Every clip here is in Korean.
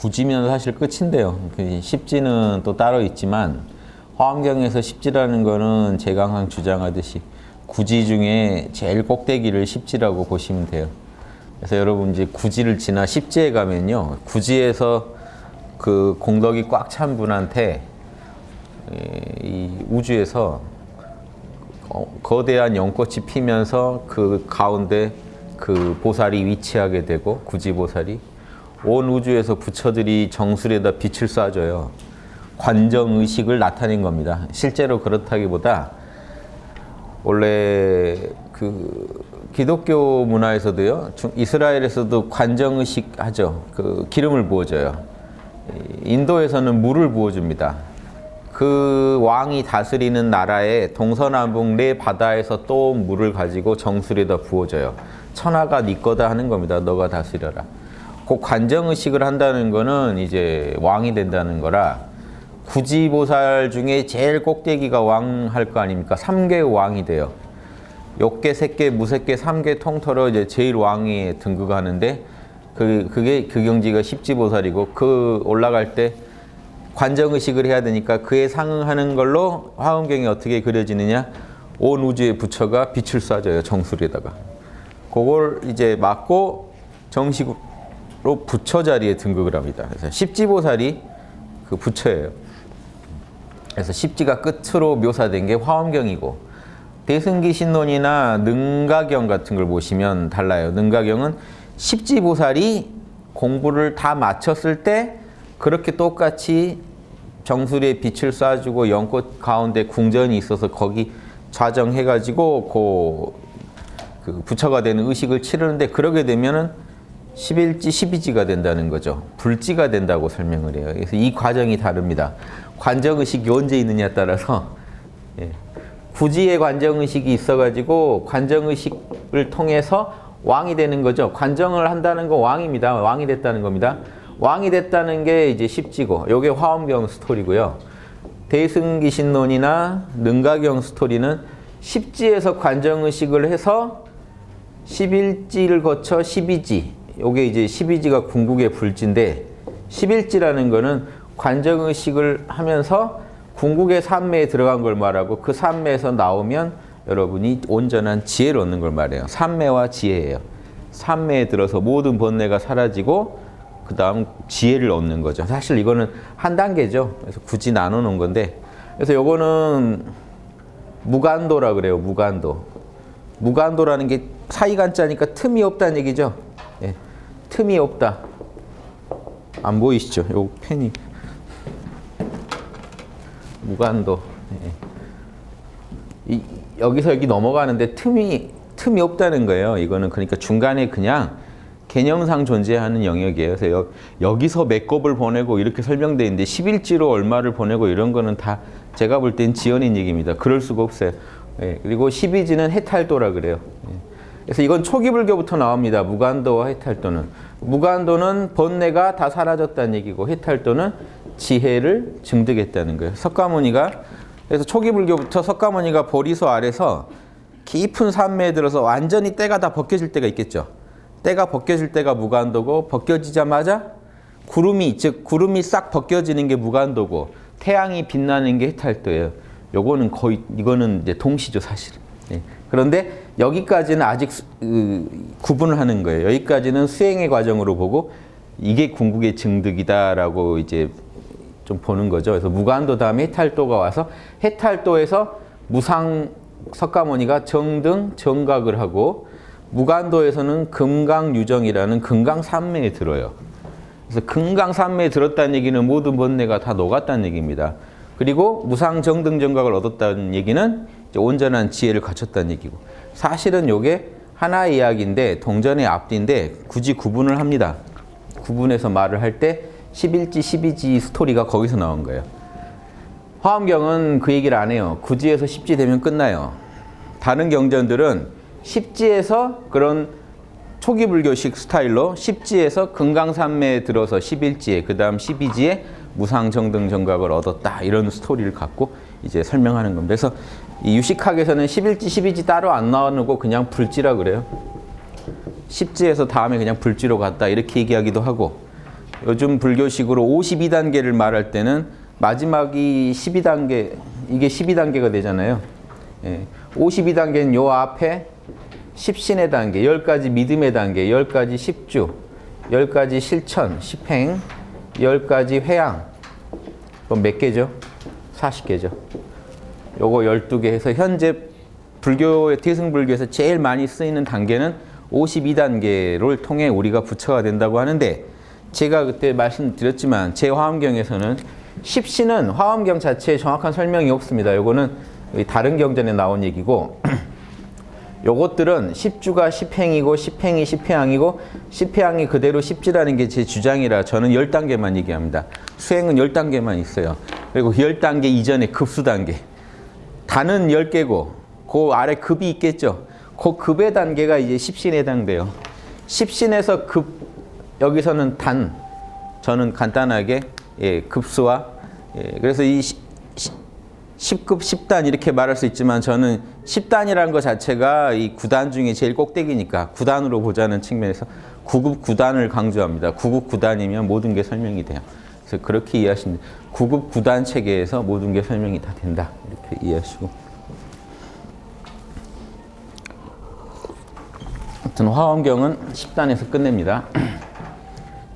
구지면 사실 끝인데요. 십지는 또 따로 있지만 화엄경에서 십지라는 거는 제가 항상 주장하듯이 구지 중에 제일 꼭대기를 십지라고 보시면 돼요. 그래서 여러분 이제 구지를 지나 십지에 가면요, 구지에서 그 공덕이 꽉 찬 분한테 이 우주에서 거대한 연꽃이 피면서 그 가운데 그 보살이 위치하게 되고, 구지보살이 온 우주에서 부처들이 정술에다 빛을 쏴줘요. 관정의식을 나타낸 겁니다. 실제로 그렇다기보다 원래 그 기독교 문화에서도요, 이스라엘에서도 관정의식 하죠. 그 기름을 부어줘요. 인도에서는 물을 부어줍니다. 그 왕이 다스리는 나라의 동서남북 네 바다에서 또 물을 가지고 정수리에다 부어줘요. 천하가 네 거다 하는 겁니다. 너가 다스려라. 그 관정의식을 한다는 거는 이제 왕이 된다는 거라, 구지보살 중에 제일 꼭대기가 왕 할 거 아닙니까? 3개 왕이 돼요. 욕계, 색계, 무색계, 3개 통틀어 이제 제일 왕이 등극하는데, 그게 그 경지가 십지보살이고, 그 올라갈 때 관정의식을 해야 되니까 그에 상응하는 걸로 화엄경이 어떻게 그려지느냐, 온 우주의 부처가 빛을 쏴줘요. 정수리에다가. 그걸 이제 맞고 정식으로 부처 자리에 등극을 합니다. 그래서 십지보살이 그 부처예요. 그래서 십지가 끝으로 묘사된 게 화엄경이고, 대승기신론이나 능가경 같은 걸 보시면 달라요. 능가경은 십지보살이 공부를 다 마쳤을 때 그렇게 똑같이 정수리에 빛을 쏴주고 연꽃 가운데 궁전이 있어서 거기 좌정해가지고 그 부처가 되는 의식을 치르는데, 그러게 되면은 11지, 12지가 된다는 거죠. 불지가 된다고 설명을 해요. 그래서 이 과정이 다릅니다. 관정의식이 언제 있느냐에 따라서, 구지의 관정의식이 있어가지고 관정의식을 통해서 왕이 되는 거죠. 관정을 한다는 건 왕입니다. 왕이 됐다는 겁니다. 왕이 됐다는 게 이제 십지고, 요게 화엄경 스토리고요. 대승기신론이나 능가경 스토리는 십지에서 관정의식을 해서 11지를 거쳐 12지, 요게 이제 12지가 궁극의 불지인데, 11지라는 거는 관정의식을 하면서 궁극의 삼매에 들어간 걸 말하고, 그 삼매에서 나오면 여러분이 온전한 지혜를 얻는 걸 말해요. 삼매와 지혜예요. 삼매에 들어서 모든 번뇌가 사라지고 그 다음 지혜를 얻는 거죠. 사실 이거는 한 단계죠. 그래서 굳이 나눠 놓은 건데, 그래서 요거는 무간도라 그래요. 무간도. 무간도라는 게 사이간자니까 틈이 없다는 얘기죠. 예, 틈이 없다. 안 보이시죠? 요 펜이. 무간도. 예. 여기서 여기 넘어가는데 틈이 없다는 거예요. 이거는 그러니까 중간에 그냥 개념상 존재하는 영역이에요. 그래서 여기서 몇 곱을 보내고 이렇게 설명되어 있는데 11지로 얼마를 보내고 이런 거는 다 제가 볼 땐 지어낸 얘기입니다. 그럴 수가 없어요. 예. 그리고 12지는 해탈도라 그래요. 예. 그래서 이건 초기 불교부터 나옵니다. 무간도와 해탈도는. 무간도는 번뇌가 다 사라졌다는 얘기고, 해탈도는 지혜를 증득했다는 거예요. 석가모니가, 그래서 초기 불교부터 석가모니가 보리소 아래서 깊은 산매에 들어서 완전히 때가 다 벗겨질 때가 있겠죠. 때가 벗겨질 때가 무간도고, 벗겨지자마자 구름이 싹 벗겨지는 게 무간도고, 태양이 빛나는 게 해탈도예요. 요거는 거의, 이거는 이제 동시죠, 사실. 예. 그런데 여기까지는 아직 구분을 하는 거예요. 여기까지는 수행의 과정으로 보고, 이게 궁극의 증득이다라고 이제 좀 보는 거죠. 그래서 무간도 다음에 해탈도가 와서, 해탈도에서 무상 석가모니가 정등, 정각을 하고, 무간도에서는 금강유정이라는 금강산매에 들어요. 그래서 금강산매에 들었다는 얘기는 모든 번뇌가 다 녹았다는 얘기입니다. 그리고 무상정등정각을 얻었다는 얘기는 이제 온전한 지혜를 갖췄다는 얘기고, 사실은 이게 하나의 이야기인데 동전의 앞뒤인데 굳이 구분을 합니다. 구분해서 말을 할 때 11지, 12지 스토리가 거기서 나온 거예요. 화엄경은 그 얘기를 안 해요. 9지에서 10지 되면 끝나요. 다른 경전들은 10지에서 그런 초기 불교식 스타일로 10지에서 금강산매에 들어서 11지에, 그 다음 12지에 무상정등정각을 얻었다, 이런 스토리를 갖고 이제 설명하는 겁니다. 그래서 이 유식학에서는 11지, 12지 따로 안 나누고 그냥 불지라 그래요. 10지에서 다음에 그냥 불지로 갔다, 이렇게 얘기하기도 하고, 요즘 불교식으로 52단계를 말할 때는 마지막이 12단계, 이게 12단계가 되잖아요. 52단계는 요 앞에 10신의 단계, 10가지 믿음의 단계, 10가지 십주, 10가지 실천, 십행, 10가지 회양. 그럼 몇 개죠? 40개죠. 요거 12개 해서 현재 불교의 태승불교에서 제일 많이 쓰이는 단계는 52단계를 통해 우리가 부처가 된다고 하는데, 제가 그때 말씀드렸지만 제 화엄경에서는 십신은 화엄경 자체에 정확한 설명이 없습니다. 요거는 다른 경전에 나온 얘기고, 요것들은 십주가 십행이고 십행이 십회양이고 십회양이 그대로 십지라는 게 제 주장이라 저는 10단계만 얘기합니다. 수행은 10단계만 있어요. 그리고 10단계 이전에 급수단계. 단은 10개고 그 아래 급이 있겠죠. 그 급의 단계가 이제 십신에 해당돼요. 십신에서 급, 여기서는 단, 저는 간단하게 급수와 그래서 이 10급 10단 이렇게 말할 수 있지만 저는 10단이라는 것 자체가 이 9단 중에 제일 꼭대기니까 9단으로 보자는 측면에서 9급 9단을 강조합니다. 9급 9단이면 모든 게 설명이 돼요. 그래서 그렇게 이해하시면 9급 9단 체계에서 모든 게 설명이 다 된다. 이렇게 이해하시고. 아무튼 화엄경은 10단에서 끝냅니다.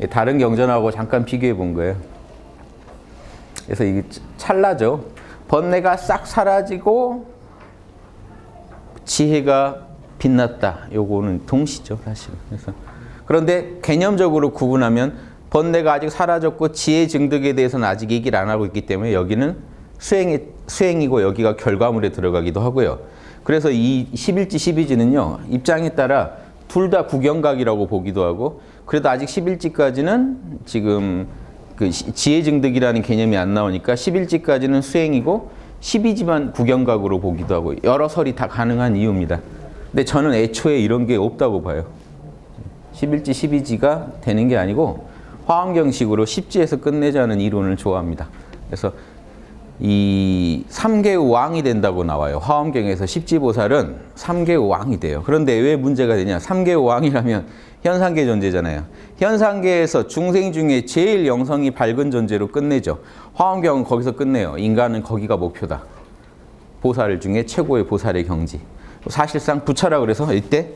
다른 경전하고 잠깐 비교해 본 거예요. 그래서 이게 찰나죠. 번뇌가 싹 사라지고 지혜가 빛났다. 요거는 동시죠, 사실. 그래서 그런데 개념적으로 구분하면 번뇌가 아직 사라졌고 지혜 증득에 대해서는 아직 얘기를 안 하고 있기 때문에 여기는 수행이고 여기가 결과물에 들어가기도 하고요. 그래서 이 11지, 12지는요, 입장에 따라 둘 다 구경각이라고 보기도 하고, 그래도 아직 11지까지는 지금 그 지혜 증득이라는 개념이 안 나오니까 11지까지는 수행이고 12지만 구경각으로 보기도 하고 여러 설이 다 가능한 이유입니다. 근데 저는 애초에 이런 게 없다고 봐요. 11지, 12지가 되는 게 아니고 화엄경식으로 10지에서 끝내자는 이론을 좋아합니다. 그래서 이 3개의 왕이 된다고 나와요. 화엄경에서 십지보살은 3개의 왕이 돼요. 그런데 왜 문제가 되냐? 3개의 왕이라면 현상계 존재잖아요. 현상계에서 중생 중에 제일 영성이 밝은 존재로 끝내죠. 화엄경은 거기서 끝내요. 인간은 거기가 목표다. 보살 중에 최고의 보살의 경지. 사실상 부처라 그래서 이때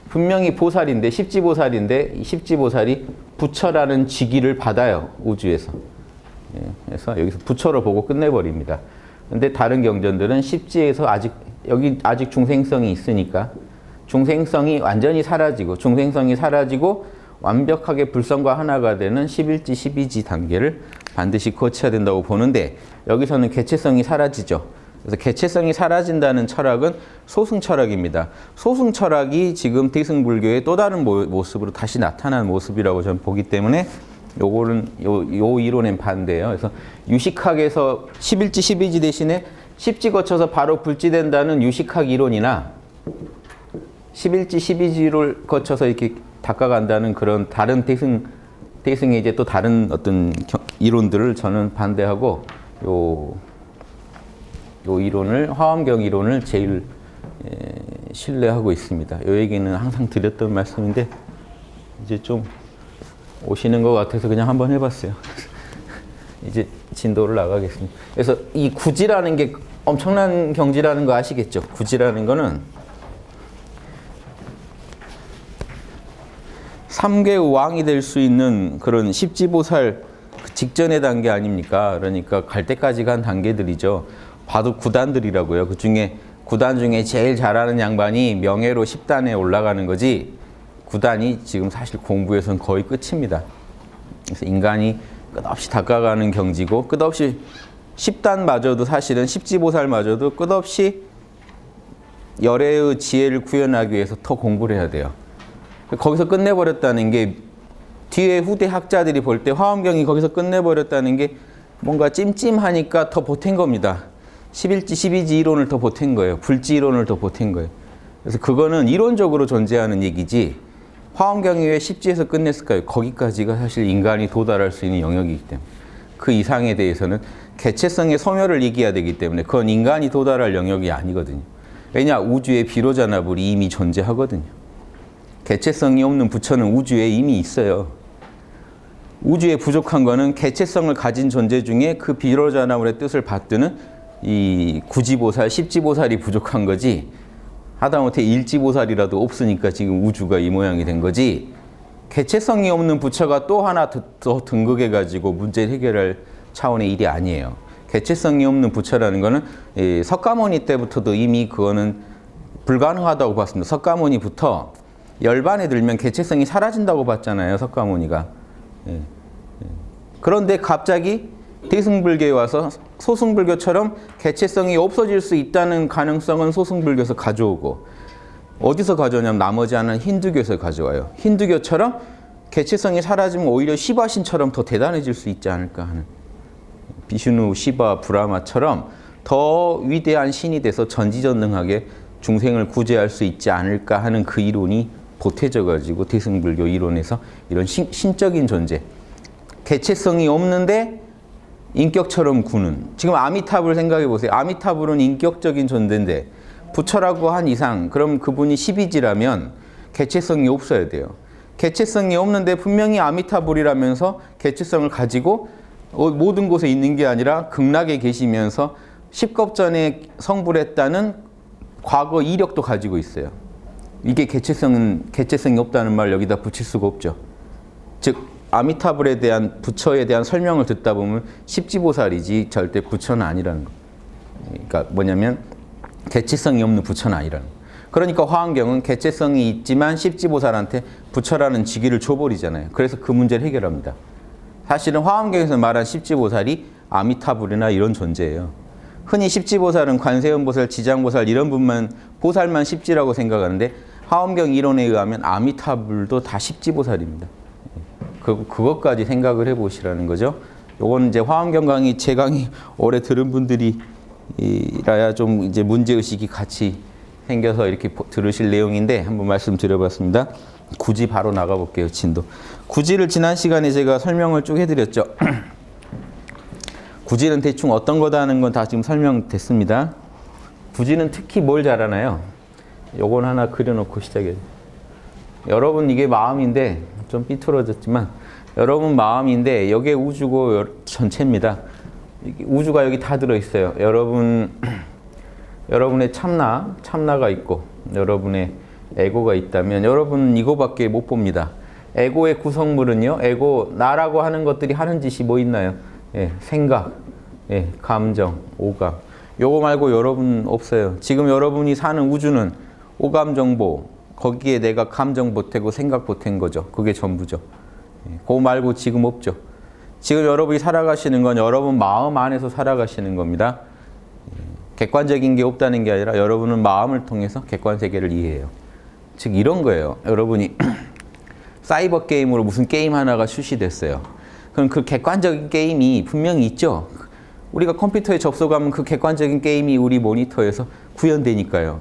분명히 보살인데, 십지보살인데 이 십지보살이 부처라는 직위를 받아요. 우주에서. 그래서 여기서 부처로 보고 끝내버립니다. 근데 다른 경전들은 십지에서 여기 아직 중생성이 있으니까 중생성이 완전히 사라지고 완벽하게 불성과 하나가 되는 11지, 12지 단계를 반드시 거쳐야 된다고 보는데, 여기서는 개체성이 사라지죠. 그래서 개체성이 사라진다는 철학은 소승 철학입니다. 소승 철학이 지금 태승불교의 또 다른 모습으로 다시 나타난 모습이라고 저는 보기 때문에 요거는 요 이론엔 반대예요. 그래서 유식학에서 11지, 12지 대신에 10지 거쳐서 바로 불지된다는 유식학 이론이나 11지, 12지를 거쳐서 이렇게 닦아간다는 그런 다른 태승의 이제 또 다른 어떤 이론들을 저는 반대하고 요 이론을, 화엄경 이론을 제일 신뢰하고 있습니다. 요 얘기는 항상 드렸던 말씀인데 이제 좀 오시는 것 같아서 그냥 한번 해봤어요. 이제 진도를 나가겠습니다. 그래서 이 구지라는 게 엄청난 경지라는 거 아시겠죠? 구지라는 거는 3개의 왕이 될 수 있는 그런 십지보살 직전의 단계 아닙니까? 그러니까 갈 때까지 간 단계들이죠. 봐도 9단들이라고요. 그 중에 9단 중에 제일 잘하는 양반이 명예로 10단에 올라가는 거지, 9단이 지금 사실 공부에서는 거의 끝입니다. 그래서 인간이 끝없이 닦아가는 경지고, 끝없이 10단마저도 사실은 십지보살마저도 끝없이 열애의 지혜를 구현하기 위해서 더 공부를 해야 돼요. 거기서 끝내버렸다는 게 뒤에 후대 학자들이 볼 때 화엄경이 거기서 끝내버렸다는 게 뭔가 찜찜하니까 더 보탠 겁니다. 11지, 12지 이론을 더 보탠 거예요. 불지 이론을 더 보탠 거예요. 그래서 그거는 이론적으로 존재하는 얘기지, 화엄경이 왜 10지에서 끝냈을까요? 거기까지가 사실 인간이 도달할 수 있는 영역이기 때문에, 그 이상에 대해서는 개체성의 소멸을 얘기해야 되기 때문에 그건 인간이 도달할 영역이 아니거든요. 왜냐? 우주에 비로자나불이 이미 존재하거든요. 개체성이 없는 부처는 우주에 이미 있어요. 우주에 부족한 거는 개체성을 가진 존재 중에 그 비로자나물의 뜻을 받드는 이 구지보살, 십지보살이 부족한 거지, 하다못해 일지보살이라도 없으니까 지금 우주가 이 모양이 된 거지, 개체성이 없는 부처가 또 하나 더 등극해가지고 문제를 해결할 차원의 일이 아니에요. 개체성이 없는 부처라는 거는 석가모니 때부터도 이미 그거는 불가능하다고 봤습니다. 석가모니부터 열반에 들면 개체성이 사라진다고 봤잖아요. 석가모니가. 그런데 갑자기 대승불교에 와서 소승불교처럼 개체성이 없어질 수 있다는 가능성은 소승불교에서 가져오고, 어디서 가져오냐면 나머지 하나는 힌두교에서 가져와요. 힌두교처럼 개체성이 사라지면 오히려 시바신처럼 더 대단해질 수 있지 않을까 하는, 비슈누, 시바, 브라마처럼 더 위대한 신이 돼서 전지전능하게 중생을 구제할 수 있지 않을까 하는 그 이론이 보태져가지고 대승불교 이론에서 이런 신적인 존재, 개체성이 없는데 인격처럼 구는, 지금 아미타불 생각해 보세요. 아미타불은 인격적인 존재인데 부처라고 한 이상 그럼 그분이 12지라면 개체성이 없어야 돼요. 개체성이 없는데 분명히 아미타불이라면서 개체성을 가지고 모든 곳에 있는 게 아니라 극락에 계시면서 10겁전에 성불했다는 과거 이력도 가지고 있어요. 이게 개체성이 없다는 말 여기다 붙일 수가 없죠. 즉 아미타불에 대한 부처에 대한 설명을 듣다 보면 십지보살이지 절대 부처는 아니라는 거. 그러니까 뭐냐면 개체성이 없는 부처는 아니라는 거. 그러니까 화엄경은 개체성이 있지만 십지보살한테 부처라는 직위를 줘버리잖아요. 그래서 그 문제를 해결합니다. 사실은 화엄경에서 말한 십지보살이 아미타불이나 이런 존재예요. 흔히 십지보살은 관세음보살, 지장보살 이런 분만, 보살만 십지라고 생각하는데 화엄경 이론에 의하면 아미타불도 다 십지보살입니다. 그것까지 생각을 해보시라는 거죠. 요건 이제 화엄경 강의, 제 강의 오래 들은 분들이라야 좀 이제 문제의식이 같이 생겨서 이렇게 들으실 내용인데 한번 말씀드려봤습니다. 구지 바로 나가볼게요. 진도. 구지를 지난 시간에 제가 설명을 쭉 해드렸죠. 구지는 대충 어떤 거다 하는 건 다 지금 설명됐습니다. 구지는 특히 뭘 잘하나요? 요건 하나 그려놓고 시작해요. 여러분 이게 마음인데 좀 삐뚤어졌지만 여러분 마음인데 여기에 우주고 전체입니다. 우주가 여기 다 들어있어요. 여러분의 참나가 있고 여러분의 에고가 있다면 여러분은 이거밖에 못 봅니다. 에고의 구성물은요, 에고, 나라고 하는 것들이 하는 짓이 뭐 있나요? 생각, 감정, 오감. 요거 말고 여러분 없어요. 지금 여러분이 사는 우주는 오감 정보, 거기에 내가 감정 보태고 생각 보탠 거죠. 그게 전부죠. 그거 말고 지금 없죠. 지금 여러분이 살아가시는 건 여러분 마음 안에서 살아가시는 겁니다. 객관적인 게 없다는 게 아니라 여러분은 마음을 통해서 객관 세계를 이해해요. 즉 이런 거예요. 여러분이 사이버 게임으로 무슨 게임 하나가 출시됐어요. 그럼 그 객관적인 게임이 분명히 있죠. 우리가 컴퓨터에 접속하면 그 객관적인 게임이 우리 모니터에서 구현되니까요.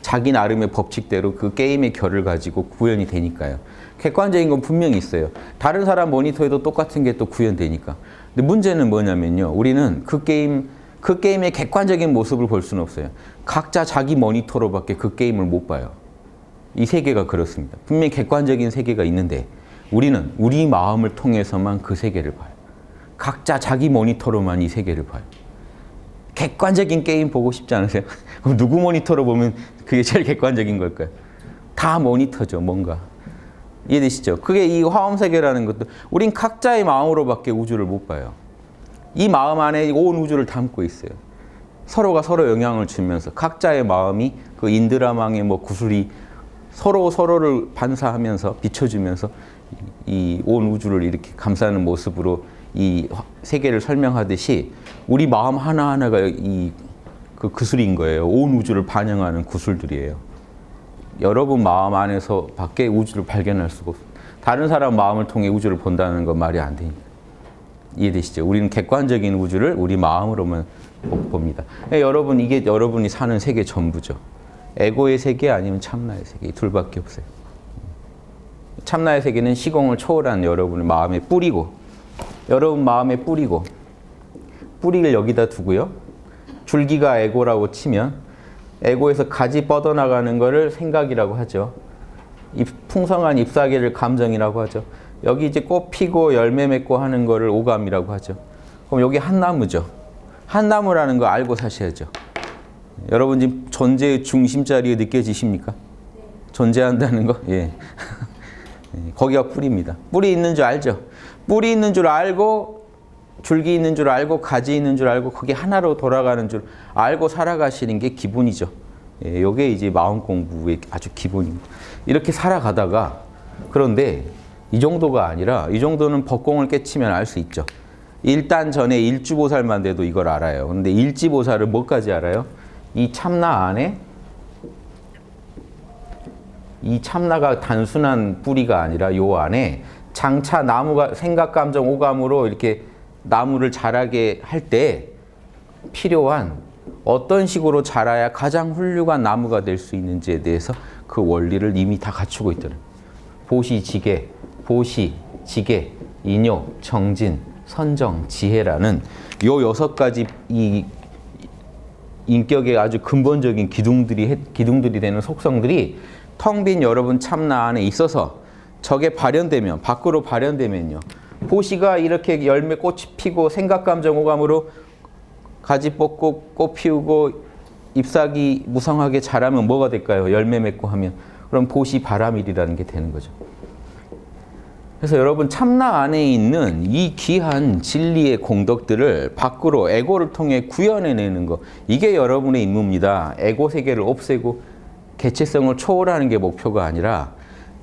자기 나름의 법칙대로 그 게임의 결을 가지고 구현이 되니까요. 객관적인 건 분명히 있어요. 다른 사람 모니터에도 똑같은 게 또 구현되니까. 근데 문제는 뭐냐면요. 우리는 그 게임의 객관적인 모습을 볼 수는 없어요. 각자 자기 모니터로밖에 그 게임을 못 봐요. 이 세계가 그렇습니다. 분명히 객관적인 세계가 있는데 우리는 우리 마음을 통해서만 그 세계를 봐요. 각자 자기 모니터로만 이 세계를 봐요. 객관적인 게임 보고 싶지 않으세요? 그럼 누구 모니터로 보면 그게 제일 객관적인 걸까요? 다 모니터죠, 뭔가. 이해되시죠? 그게 이 화엄세계라는 것도 우린 각자의 마음으로밖에 우주를 못 봐요. 이 마음 안에 온 우주를 담고 있어요. 서로가 서로 영향을 주면서 각자의 마음이 그 인드라망의 뭐 구슬이 서로를 반사하면서 비춰주면서 이 온 우주를 이렇게 감싸는 모습으로 이 세계를 설명하듯이 우리 마음 하나하나가 그 구슬인 거예요. 온 우주를 반영하는 구슬들이에요. 여러분 마음 안에서 밖에 우주를 발견할 수가 없어요. 다른 사람 마음을 통해 우주를 본다는 건 말이 안 되니까. 이해되시죠? 우리는 객관적인 우주를 우리 마음으로만 봅니다. 여러분, 이게 여러분이 사는 세계 전부죠. 에고의 세계 아니면 참나의 세계, 이 둘밖에 없어요. 참나의 세계는 시공을 초월한 여러분의 마음의 뿌리고, 여러분 마음의 뿌리고, 뿌리를 여기다 두고요. 줄기가 에고라고 치면 에고에서 가지 뻗어나가는 거를 생각이라고 하죠. 풍성한 잎사귀를 감정이라고 하죠. 여기 이제 꽃 피고 열매 맺고 하는 거를 오감이라고 하죠. 그럼 여기 한 나무죠. 한 나무라는 거 알고 사셔야죠. 여러분 지금 존재의 중심자리에 느껴지십니까? 존재한다는 거? 예. 거기가 뿌리입니다. 뿌리 있는 줄 알죠? 뿌리 있는 줄 알고 줄기 있는 줄 알고 가지 있는 줄 알고 거기 하나로 돌아가는 줄 알고 살아가시는 게 기본이죠. 예, 이게 이제 마음 공부의 아주 기본입니다. 이렇게 살아가다가 그런데 이 정도가 아니라 이 정도는 법공을 깨치면 알 수 있죠. 일단 전에 일주보살만 돼도 이걸 알아요. 근데 일지보살을 뭐까지 알아요? 이 참나 안에 이 참나가 단순한 뿌리가 아니라 요 안에 장차 나무가 생각, 감정, 오감으로 이렇게 나무를 자라게 할 때 필요한 어떤 식으로 자라야 가장 훌륭한 나무가 될 수 있는지에 대해서 그 원리를 이미 다 갖추고 있더라고요. 보시, 지계, 보시, 지계, 인요, 정진, 선정, 지혜라는 요 6가지 이 인격의 아주 근본적인 기둥들이 되는 속성들이 텅 빈 여러분 참나 안에 있어서 저게 발현되면, 밖으로 발현되면요. 보시가 이렇게 열매 꽃이 피고 생각, 감정, 오감으로 가지 뽑고 꽃 피우고 잎사귀 무성하게 자라면 뭐가 될까요? 열매 맺고 하면. 그럼 보시 바라밀이라는 게 되는 거죠. 그래서 여러분 참나 안에 있는 이 귀한 진리의 공덕들을 밖으로 에고를 통해 구현해내는 거, 이게 여러분의 임무입니다. 에고 세계를 없애고 개체성을 초월하는 게 목표가 아니라,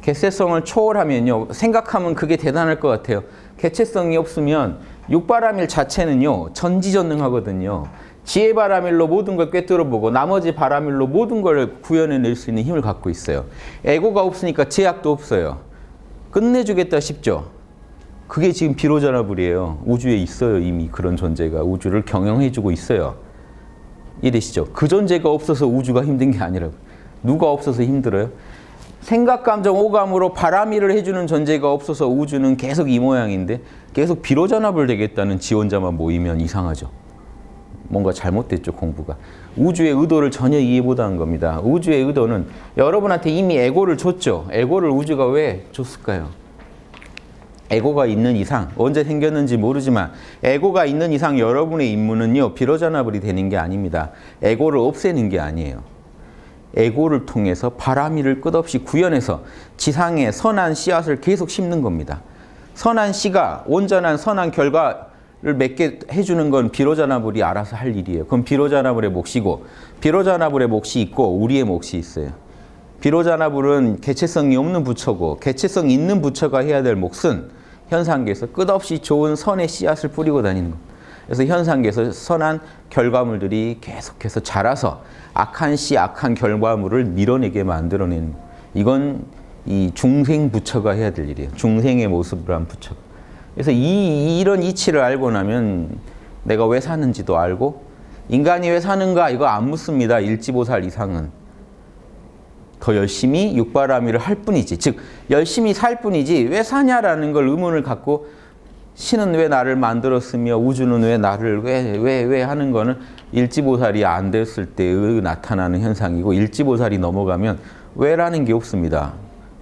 개체성을 초월하면요, 생각하면 그게 대단할 것 같아요. 개체성이 없으면 육바라밀 자체는요 전지전능하거든요. 지혜바라밀로 모든 걸 꿰뚫어보고 나머지 바라밀로 모든 걸 구현해낼 수 있는 힘을 갖고 있어요. 에고가 없으니까 제약도 없어요. 끝내주겠다 싶죠? 그게 지금 비로자나불이에요. 우주에 있어요. 이미 그런 존재가 우주를 경영해주고 있어요. 이해되시죠? 그 존재가 없어서 우주가 힘든 게 아니라고. 누가 없어서 힘들어요? 생각, 감정, 오감으로 바라밀을 해주는 존재가 없어서 우주는 계속 이 모양인데 계속 비로자나불 되겠다는 지원자만 모이면 이상하죠. 뭔가 잘못됐죠, 공부가. 우주의 의도를 전혀 이해 못한 겁니다. 우주의 의도는 여러분한테 이미 에고를 줬죠. 에고를 우주가 왜 줬을까요? 에고가 있는 이상, 언제 생겼는지 모르지만 에고가 있는 이상 여러분의 임무는요, 비로자나불이 되는 게 아닙니다. 에고를 없애는 게 아니에요. 에고를 통해서 바라밀을 끝없이 구현해서 지상에 선한 씨앗을 계속 심는 겁니다. 선한 씨가 온전한 선한 결과를 맺게 해주는 건 비로자나불이 알아서 할 일이에요. 그럼 비로자나불의 몫이고, 비로자나불의 몫이 있고 우리의 몫이 있어요. 비로자나불은 개체성이 없는 부처고, 개체성 있는 부처가 해야 될 몫은 현상계에서 끝없이 좋은 선의 씨앗을 뿌리고 다니는 겁니다. 그래서 현상계에서 선한 결과물들이 계속해서 자라서 악한 씨, 악한 결과물을 밀어내게 만들어내는, 이건 이 중생 부처가 해야 될 일이에요. 중생의 모습을 한 부처가. 그래서 이런 이치를 알고 나면 내가 왜 사는지도 알고, 인간이 왜 사는가 이거 안 묻습니다. 일지보살 이상은. 더 열심히 육바라밀을 할 뿐이지, 즉 열심히 살 뿐이지 왜 사냐라는 걸 의문을 갖고 신은 왜 나를 만들었으며 우주는 왜 나를 왜 하는 거는 일지보살이 안 됐을 때의 나타나는 현상이고, 일지보살이 넘어가면 왜라는 게 없습니다.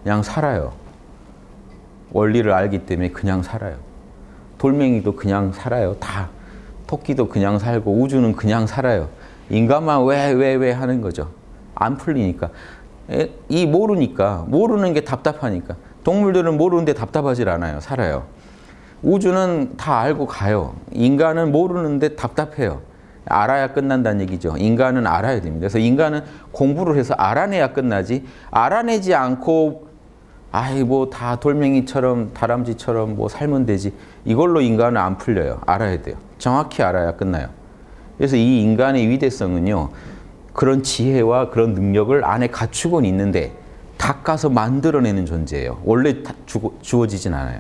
그냥 살아요. 원리를 알기 때문에 그냥 살아요. 돌멩이도 그냥 살아요. 다. 토끼도 그냥 살고 우주는 그냥 살아요. 인간만 왜 하는 거죠. 안 풀리니까. 이 모르니까, 모르는 게 답답하니까. 동물들은 모르는데 답답하질 않아요. 살아요. 우주는 다 알고 가요. 인간은 모르는데 답답해요. 알아야 끝난다는 얘기죠. 인간은 알아야 됩니다. 그래서 인간은 공부를 해서 알아내야 끝나지, 알아내지 않고 뭐 다 돌멩이처럼 다람쥐처럼 뭐 살면 되지, 이걸로 인간은 안 풀려요. 알아야 돼요. 정확히 알아야 끝나요. 그래서 이 인간의 위대성은요, 그런 지혜와 그런 능력을 안에 갖추고는 있는데 닦아서 만들어내는 존재예요. 원래 주어지진 않아요.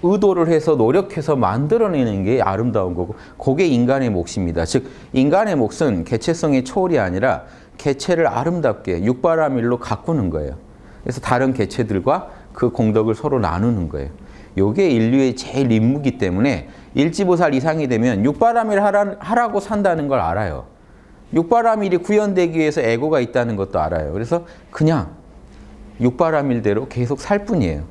의도를 해서 노력해서 만들어내는 게 아름다운 거고, 그게 인간의 몫입니다. 즉 인간의 몫은 개체성의 초월이 아니라 개체를 아름답게 육바라밀로 가꾸는 거예요. 그래서 다른 개체들과 그 공덕을 서로 나누는 거예요. 이게 인류의 제일 임무이기 때문에 일지보살 이상이 되면 육바라밀 하라고 산다는 걸 알아요. 육바라밀이 구현되기 위해서 에고가 있다는 것도 알아요. 그래서 그냥 육바라밀대로 계속 살 뿐이에요.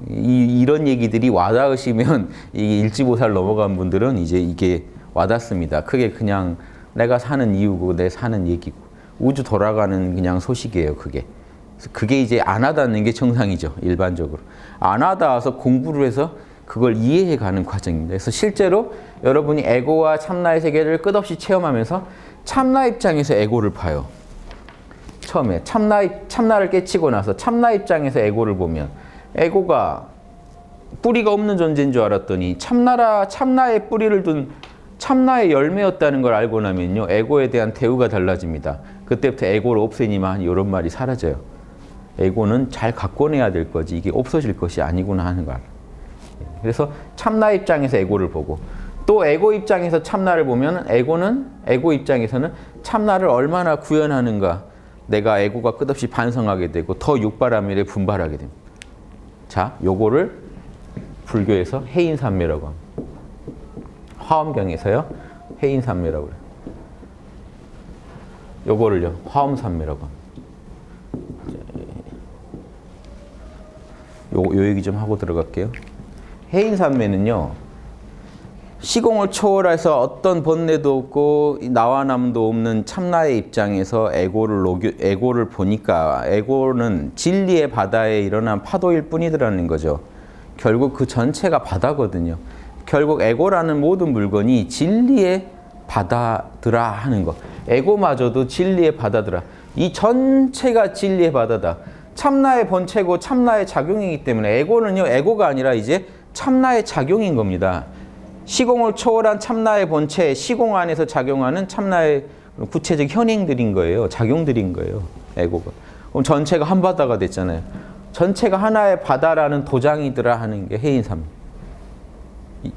이런 얘기들이 와닿으시면 이 일지보살 넘어간 분들은 이제 이게 와닿습니다. 그게 그냥 내가 사는 이유고 내 사는 얘기고 우주 돌아가는 그냥 소식이에요. 그게 이제 안 와닿는 게 정상이죠. 일반적으로. 안 와닿아서 공부를 해서 그걸 이해해가는 과정입니다. 그래서 실제로 여러분이 에고와 참나의 세계를 끝없이 체험하면서 참나 입장에서 에고를 봐요. 처음에 참나를 깨치고 나서 참나 입장에서 에고를 보면 에고가 뿌리가 없는 존재인 줄 알았더니 참나의 뿌리를 둔 참나의 열매였다는 걸 알고 나면요. 에고에 대한 대우가 달라집니다. 그때부터 에고를 없애니만 이런 말이 사라져요. 에고는 잘 갖고내야 될 거지 이게 없어질 것이 아니구나 하는 걸. 그래서 참나 입장에서 에고를 보고 또 에고 입장에서 참나를 보면 에고 입장에서는 참나를 얼마나 구현하는가 내가 에고가 끝없이 반성하게 되고 더 육바라밀에 분발하게 됩니다. 자, 요거를 불교에서 해인산매라고 합니다. 화엄경에서요. 해인산매라고 그래요. 요거를요. 화엄산매라고 합니다. 요 얘기 좀 하고 들어갈게요. 해인산매는요. 시공을 초월해서 어떤 번뇌도 없고 나와남도 없는 참나의 입장에서 에고를 보니까 에고는 진리의 바다에 일어난 파도일 뿐이더라는 거죠. 결국 그 전체가 바다거든요. 결국 에고라는 모든 물건이 진리의 바다더라 하는 거. 에고마저도 진리의 바다더라. 이 전체가 진리의 바다다. 참나의 본체고 참나의 작용이기 때문에 에고는요. 에고가 아니라 이제 참나의 작용인 겁니다. 시공을 초월한 참나의 본체, 시공 안에서 작용하는 참나의 구체적 현행들인 거예요. 작용들인 거예요. 에고가. 그럼 전체가 한 바다가 됐잖아요. 전체가 하나의 바다라는 도장이더라 하는 게 해인삼.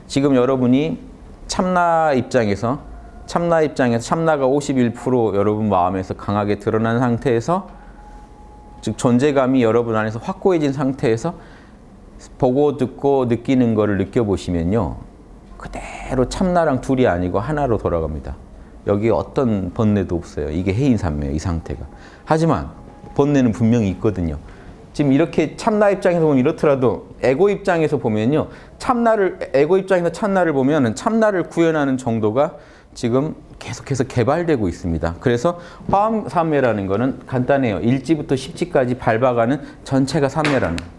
지금 여러분이 참나 입장에서 참나가 51% 여러분 마음에서 강하게 드러난 상태에서 즉 존재감이 여러분 안에서 확고해진 상태에서 보고 듣고 느끼는 거를 느껴보시면요. 그대로 참나랑 둘이 아니고 하나로 돌아갑니다. 여기에 어떤 번뇌도 없어요. 이게 해인산매예요. 이 상태가. 하지만 번뇌는 분명히 있거든요. 지금 이렇게 참나 입장에서 보면 이렇더라도 에고 입장에서 보면요. 에고 입장에서 참나를 보면 참나를 구현하는 정도가 지금 계속해서 개발되고 있습니다. 그래서 화엄산매라는 거는 간단해요. 1지부터 10지까지 밟아가는 전체가 산매라는 거예요.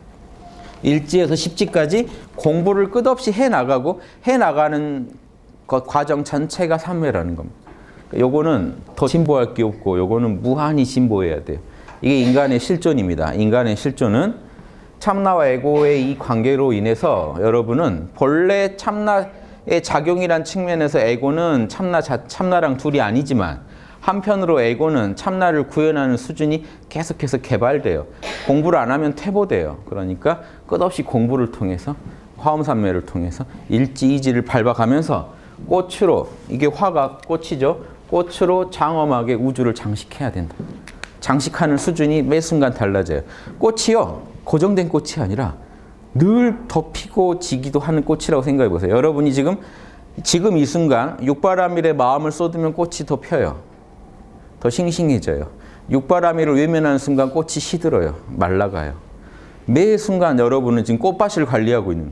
1지에서 10지까지 공부를 끝없이 해나가는 것 과정 전체가 산매라는 겁니다. 요거는 더 진보할 게 없고 요거는 무한히 진보해야 돼요. 이게 인간의 실존입니다. 인간의 실존은 참나와 에고의 이 관계로 인해서 여러분은 본래 참나의 작용이란 측면에서 에고는 참나랑 둘이 아니지만 한편으로 에고는 참나를 구현하는 수준이 계속해서 개발돼요. 공부를 안 하면 퇴보돼요. 그러니까 끝없이 공부를 통해서 화엄산매를 통해서 일지, 이지를 밟아가면서 꽃으로 이게 화가 꽃이죠. 꽃으로 장엄하게 우주를 장식해야 된다. 장식하는 수준이 매 순간 달라져요. 꽃이요. 고정된 꽃이 아니라 늘 더 피고 지기도 하는 꽃이라고 생각해 보세요. 여러분이 지금 이 순간 육바라밀에 마음을 쏟으면 꽃이 더 펴요. 더 싱싱해져요. 육바라밀을 외면하는 순간 꽃이 시들어요. 말라가요. 매 순간 여러분은 지금 꽃밭을 관리하고 있는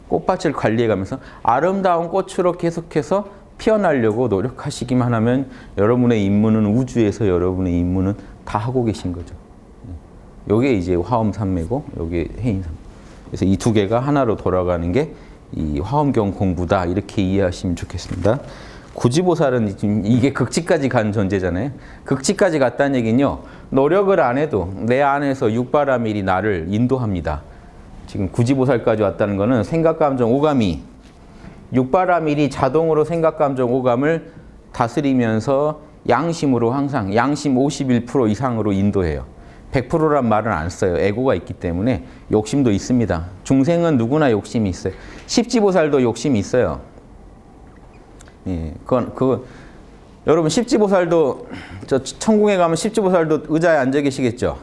꽃밭을 관리해가면서 아름다운 꽃으로 계속해서 피어나려고 노력하시기만 하면 여러분의 임무는 우주에서 여러분의 임무는 다 하고 계신 거죠. 요게 이제 화엄산매고 요게 해인산매. 그래서 이 두 개가 하나로 돌아가는 게 이 화엄경 공부다 이렇게 이해하시면 좋겠습니다. 구지보살은 지금 이게 극치까지 간 존재잖아요. 극치까지 갔다는 얘기는요. 노력을 안 해도 내 안에서 육바라밀이 나를 인도합니다. 지금 구지보살까지 왔다는 거는 생각, 감정, 오감이 육바라밀이 자동으로 생각, 감정, 오감을 다스리면서 양심으로 항상 양심 51% 이상으로 인도해요. 100%란 말은 안 써요. 에고가 있기 때문에 욕심도 있습니다. 중생은 누구나 욕심이 있어요. 십지보살도 욕심이 있어요. 예, 여러분 십지보살도 저 천궁에 가면 십지보살도 의자에 앉아 계시겠죠?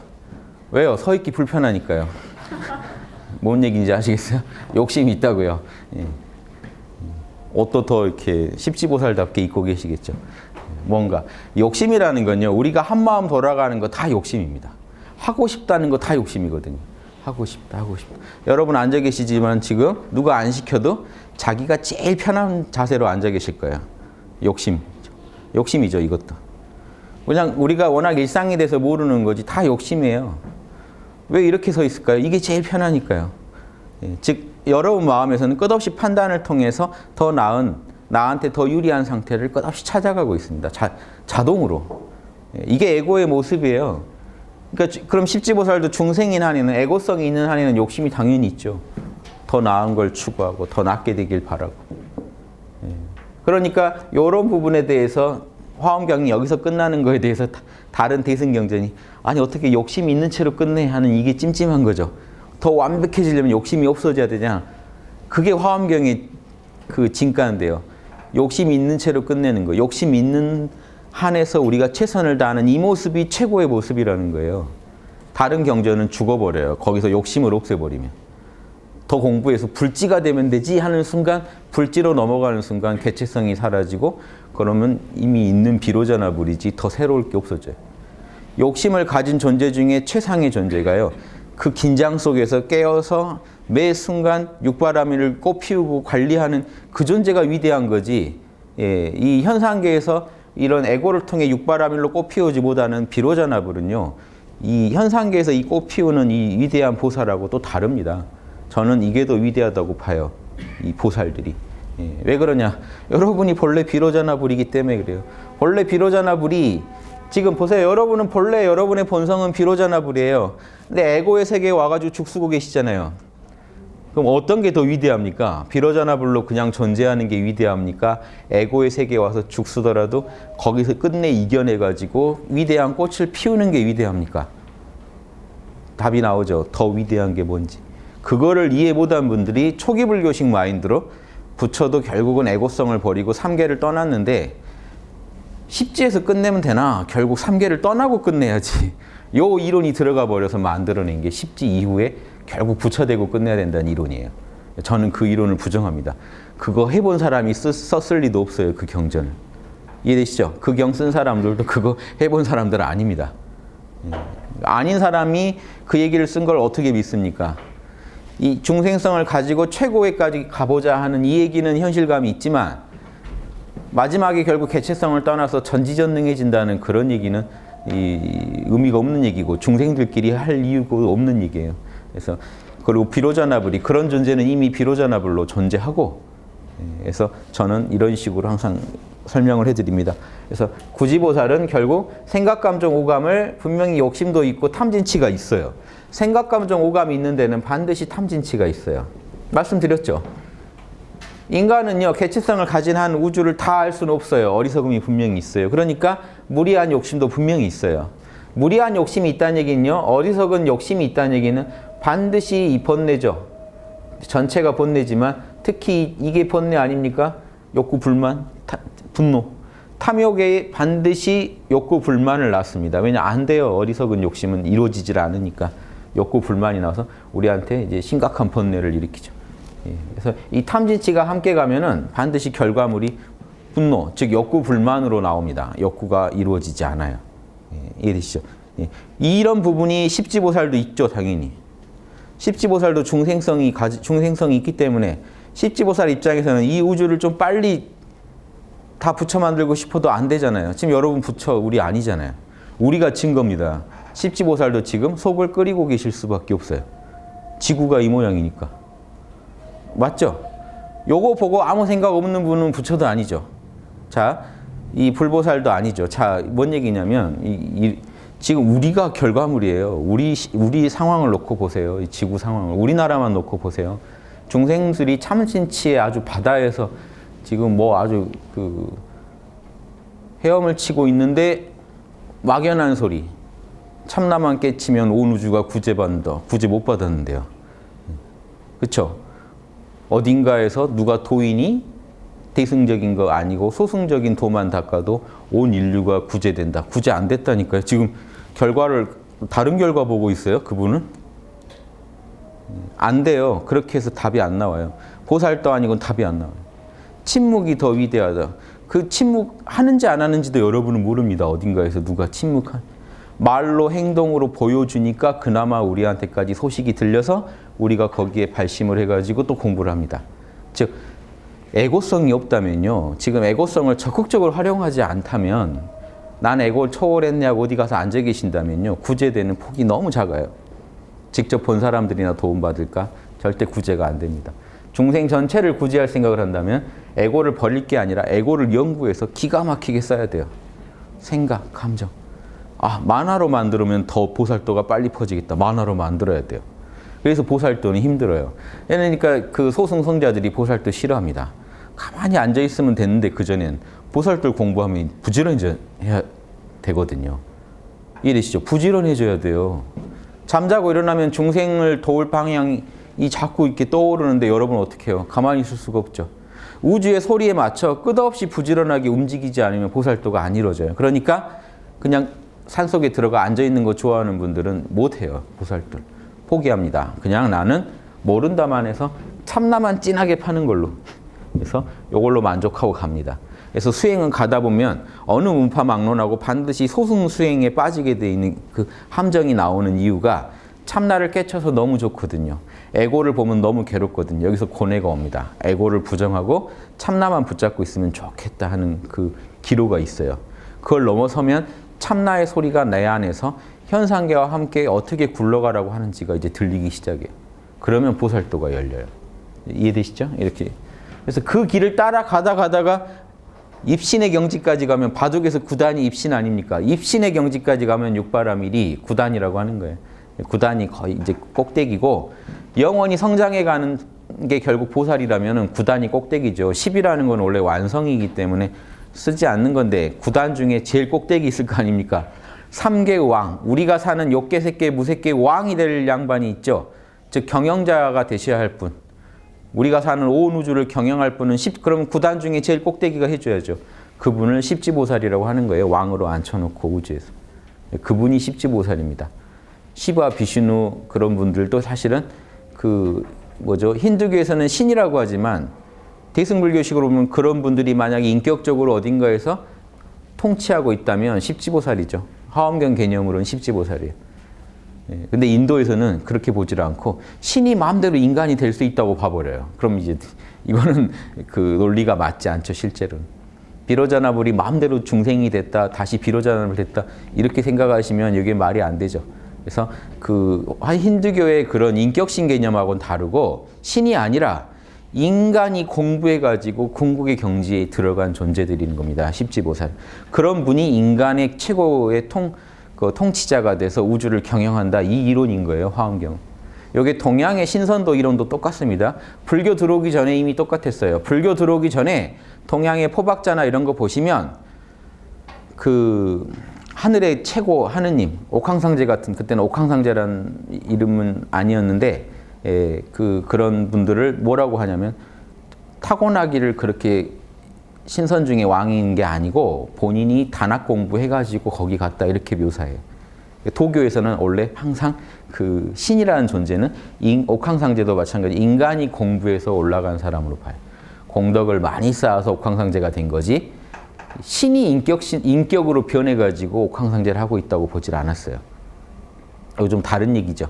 왜요? 서 있기 불편하니까요. 뭔 얘기인지 아시겠어요? 욕심이 있다고요. 예. 옷도 더 이렇게 십지보살답게 입고 계시겠죠. 뭔가 욕심이라는 건요. 우리가 한 마음 돌아가는 거 다 욕심입니다. 하고 싶다는 거 다 욕심이거든요. 하고 싶다, 하고 싶다. 여러분 앉아 계시지만 지금 누가 안 시켜도 자기가 제일 편한 자세로 앉아 계실 거예요. 욕심이죠, 이것도. 그냥 우리가 워낙 일상이 돼서 모르는 거지 다 욕심이에요. 왜 이렇게 서 있을까요? 이게 제일 편하니까요. 즉 여러분 마음에서는 끝없이 판단을 통해서 더 나은, 나한테 더 유리한 상태를 끝없이 찾아가고 있습니다. 자동으로. 이게 에고의 모습이에요. 그러니까 그럼 십지보살도 중생인 한에는, 에고성이 있는 한에는 욕심이 당연히 있죠. 더 나은 걸 추구하고 더 낫게 되길 바라고. 그러니까 이런 부분에 대해서 화엄경이 여기서 끝나는 거에 대해서 다른 대승경전이 아니 어떻게 욕심이 있는 채로 끝내 하는 이게 찜찜한 거죠. 더 완벽해지려면 욕심이 없어져야 되냐. 그게 화엄경의 그 진가인데요. 욕심이 있는 채로 끝내는 거. 욕심 있는 한에서 우리가 최선을 다하는 이 모습이 최고의 모습이라는 거예요. 다른 경전은 죽어버려요. 거기서 욕심을 없애버리면. 더 공부해서 불지가 되면 되지 하는 순간, 불지로 넘어가는 순간 개체성이 사라지고 그러면 이미 있는 비로자나불이지 더 새로울 게 없어져요. 욕심을 가진 존재 중에 최상의 존재가요. 그 긴장 속에서 깨어서 매 순간 육바라밀을 꽃피우고 관리하는 그 존재가 위대한 거지. 이 현상계에서 이런 에고를 통해 육바라밀로 꽃피우지 못하는 비로자나불은요. 이 현상계에서 이 꽃피우는 이 위대한 보살하고 또 다릅니다. 저는 이게 더 위대하다고 봐요. 이 보살들이. 왜 그러냐? 여러분이 본래 비로자나불이기 때문에 그래요. 본래 비로자나불이 지금 보세요. 여러분은 본래 여러분의 본성은 비로자나불이에요. 근데 에고의 세계에 와가지고 죽쓰고 계시잖아요. 그럼 어떤 게 더 위대합니까? 비로자나불로 그냥 존재하는 게 위대합니까? 에고의 세계에 와서 죽쓰더라도 거기서 끝내 이겨내가지고 위대한 꽃을 피우는 게 위대합니까? 답이 나오죠. 더 위대한 게 뭔지. 그거를 이해 못한 분들이 초기 불교식 마인드로 부처도 결국은 에고성을 버리고 삼계를 떠났는데 십지에서 끝내면 되나? 결국 삼계를 떠나고 끝내야지. 요 이론이 들어가 버려서 만들어낸 게 십지 이후에 결국 부처되고 끝내야 된다는 이론이에요. 저는 그 이론을 부정합니다. 그거 해본 사람이 썼을 리도 없어요. 그 경전을. 이해되시죠? 그 경 쓴 사람들도 그거 해본 사람들은 아닙니다. 아닌 사람이 그 얘기를 쓴 걸 어떻게 믿습니까? 이 중생성을 가지고 최고에까지 가보자 하는 이 얘기는 현실감이 있지만 마지막에 결국 개체성을 떠나서 전지전능해진다는 그런 얘기는 의미가 없는 얘기고 중생들끼리 할 이유가 없는 얘기예요. 그래서 그리고 비로자나불이 그런 존재는 이미 비로자나불로 존재하고, 그래서 저는 이런 식으로 항상 설명을 해드립니다. 그래서 구지보살은 결국 생각감정 오감을 분명히 욕심도 있고 탐진치가 있어요. 생각감정 오감이 있는 데는 반드시 탐진치가 있어요. 말씀드렸죠. 인간은요, 개체성을 가진 한 우주를 다 알 수는 없어요. 어리석음이 분명히 있어요. 그러니까 무리한 욕심도 분명히 있어요. 무리한 욕심이 있다는 얘기는요, 어리석은 욕심이 있다는 얘기는 반드시 이 번뇌죠. 전체가 번뇌지만 특히 이게 번뇌 아닙니까? 욕구, 불만, 분노. 탐욕에 반드시 욕구, 불만을 낳습니다. 왜냐, 안 돼요. 어리석은 욕심은 이루어지질 않으니까. 욕구, 불만이 나와서 우리한테 이제 심각한 번뇌를 일으키죠. 그래서 이 탐진치가 함께 가면은 반드시 결과물이 분노, 즉 욕구, 불만으로 나옵니다. 욕구가 이루어지지 않아요. 이해되시죠? 이런 부분이 십지보살도 있죠, 당연히. 십지보살도 중생성이 있기 때문에 십지보살 입장에서는 이 우주를 좀 빨리 다 부처 만들고 싶어도 안 되잖아요. 지금 여러분 부처 우리 아니잖아요. 우리가 증거입니다. 십지보살도 지금 속을 끓이고 계실 수밖에 없어요. 지구가 이 모양이니까. 맞죠? 요거 보고 아무 생각 없는 분은 부처도 아니죠. 자, 이 불보살도 아니죠. 자, 뭔 얘기냐면 지금 우리가 결과물이에요. 우리 상황을 놓고 보세요. 이 지구 상황을. 우리나라만 놓고 보세요. 중생들이 참진치의 아주 바다에서 지금 뭐 아주 헤엄을 치고 있는데 막연한 소리. 참나만 깨치면 온 우주가 구제받는다. 구제 못 받았는데요. 그렇죠? 어딘가에서 누가 도인이 대승적인 거 아니고 소승적인 도만 닦아도 온 인류가 구제된다. 구제 안 됐다니까요. 지금 다른 결과 보고 있어요. 그분은? 안 돼요. 그렇게 해서 답이 안 나와요. 보살도 아니고 답이 안 나와요. 침묵이 더 위대하다. 그 침묵 하는지 안 하는지도 여러분은 모릅니다. 어딘가에서 누가 침묵한. 말로 행동으로 보여주니까 그나마 우리한테까지 소식이 들려서 우리가 거기에 발심을 해가지고 또 공부를 합니다. 즉 애고성이 없다면요. 지금 애고성을 적극적으로 활용하지 않다면 난 애고를 초월했냐고 어디 가서 앉아 계신다면요. 구제되는 폭이 너무 작아요. 직접 본 사람들이나 도움받을까? 절대 구제가 안 됩니다. 중생 전체를 구제할 생각을 한다면 애고를 버릴 게 아니라 애고를 연구해서 기가 막히게 써야 돼요. 생각, 감정. 만화로 만들면 더 보살도가 빨리 퍼지겠다. 만화로 만들어야 돼요. 그래서 보살도는 힘들어요. 그러니까 그 소승성자들이 보살도 싫어합니다. 가만히 앉아있으면 되는데 그전엔 보살도 공부하면 부지런해야 되거든요. 이해되시죠? 부지런해져야 돼요. 잠자고 일어나면 중생을 도울 방향이 자꾸 이렇게 떠오르는데 여러분 어떻게 해요? 가만히 있을 수가 없죠. 우주의 소리에 맞춰 끝없이 부지런하게 움직이지 않으면 보살도가 안 이루어져요. 그러니까 그냥 산속에 들어가 앉아있는 거 좋아하는 분들은 못해요. 보살들. 포기합니다. 그냥 나는 모른다만 해서 참나만 진하게 파는 걸로. 그래서 이걸로 만족하고 갑니다. 그래서 수행은 가다 보면 어느 문파막론하고 반드시 소승 수행에 빠지게 돼 있는 그 함정이 나오는 이유가 참나를 깨쳐서 너무 좋거든요. 에고를 보면 너무 괴롭거든요. 여기서 고뇌가 옵니다. 에고를 부정하고 참나만 붙잡고 있으면 좋겠다 하는 그 기로가 있어요. 그걸 넘어서면 참나의 소리가 내 안에서 현상계와 함께 어떻게 굴러가라고 하는지가 이제 들리기 시작해요. 그러면 보살도가 열려요. 이해되시죠? 이렇게. 그래서 그 길을 따라가다가 입신의 경지까지 가면 바둑에서 9단이 입신 아닙니까? 입신의 경지까지 가면 육바라밀이 9단이라고 하는 거예요. 9단이 거의 이제 꼭대기고 영원히 성장해 가는 게 결국 보살이라면 9단이 꼭대기죠. 10이라는 건 원래 완성이기 때문에 쓰지 않는 건데 9단 중에 제일 꼭대기 있을 거 아닙니까? 3개의 왕, 우리가 사는 욕계, 색계, 무색계의 왕이 될 양반이 있죠. 즉 경영자가 되셔야 할 분. 우리가 사는 온 우주를 경영할 분은 그러면 9단 중에 제일 꼭대기가 해줘야죠. 그분을 십지보살이라고 하는 거예요. 왕으로 앉혀놓고 우주에서. 그분이 십지보살입니다. 시바, 비슈누 그런 분들도 사실은 힌두교에서는 신이라고 하지만 대승불교식으로 보면 그런 분들이 만약에 인격적으로 어딘가에서 통치하고 있다면 십지보살이죠. 화엄경 개념으로는 십지보살이에요. 근데 인도에서는 그렇게 보질 않고 신이 마음대로 인간이 될 수 있다고 봐버려요. 그럼 이제 이거는 그 논리가 맞지 않죠, 실제로는. 비로자나불이 마음대로 중생이 됐다, 다시 비로자나불 됐다 이렇게 생각하시면 이게 말이 안 되죠. 그래서 힌두교의 그런 인격신 개념하고는 다르고 신이 아니라 인간이 공부해가지고 궁극의 경지에 들어간 존재들인 겁니다. 십지보살. 그런 분이 인간의 최고의 통치자가 돼서 우주를 경영한다. 이 이론인 거예요. 화엄경. 여기 동양의 신선도 이론도 똑같습니다. 불교 들어오기 전에 이미 똑같았어요. 불교 들어오기 전에 동양의 포박자나 이런 거 보시면 하늘의 최고 하느님, 옥황상제 같은, 그때는 옥황상제라는 이름은 아니었는데 그런 분들을 뭐라고 하냐면 타고나기를 그렇게 신선 중에 왕인 게 아니고 본인이 단학 공부해가지고 거기 갔다 이렇게 묘사해요. 도교에서는 원래 항상 그 신이라는 존재는 옥황상제도 마찬가지 인간이 공부해서 올라간 사람으로 봐요. 공덕을 많이 쌓아서 옥황상제가 된 거지 신이 인격으로 변해가지고 옥황상제를 하고 있다고 보질 않았어요. 이거 좀 다른 얘기죠.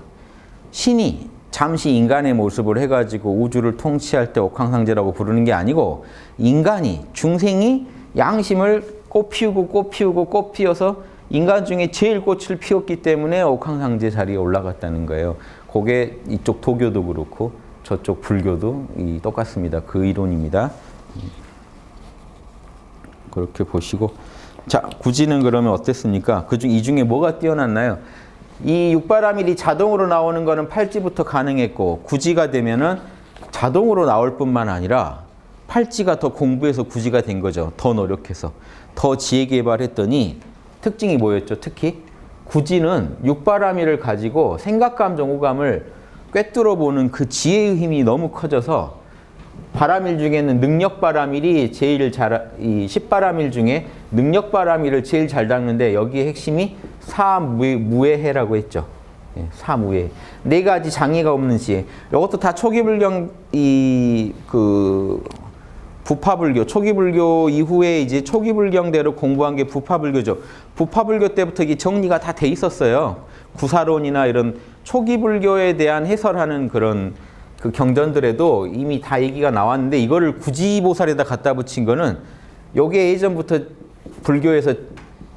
신이 잠시 인간의 모습을 해가지고 우주를 통치할 때 옥황상제라고 부르는 게 아니고 인간이, 중생이 양심을 꽃 피워서 인간 중에 제일 꽃을 피웠기 때문에 옥황상제 자리에 올라갔다는 거예요. 그게 이쪽 도교도 그렇고 저쪽 불교도 똑같습니다. 그 이론입니다. 그렇게 보시고 자, 구지는 그러면 어땠습니까? 이 중에 뭐가 뛰어났나요? 이 육바라밀이 자동으로 나오는 거는 팔찌부터 가능했고 구지가 되면은 자동으로 나올 뿐만 아니라 팔찌가 더 공부해서 구지가 된 거죠. 더 노력해서. 더 지혜 개발했더니 특징이 뭐였죠? 특히 구지는 육바라밀을 가지고 생각, 감정, 오감을 꿰뚫어 보는 그 지혜의 힘이 너무 커져서 바라밀 중에는 능력바라밀이 제일 이 10바라밀 중에 능력바라밀을 제일 잘 닦는데 여기에 핵심이 사무예해라고 했죠. 사무예. 4가지 장애가 없는 지혜. 이것도 다 초기불경 부파불교, 초기불교 이후에 이제 초기불경대로 공부한 게 부파불교죠. 부파불교 때부터 이게 정리가 다 돼 있었어요. 구사론이나 이런 초기불교에 대한 해설하는 그런 그 경전들에도 이미 다 얘기가 나왔는데 이거를 구지보살에다 갖다 붙인 거는 요게 예전부터 불교에서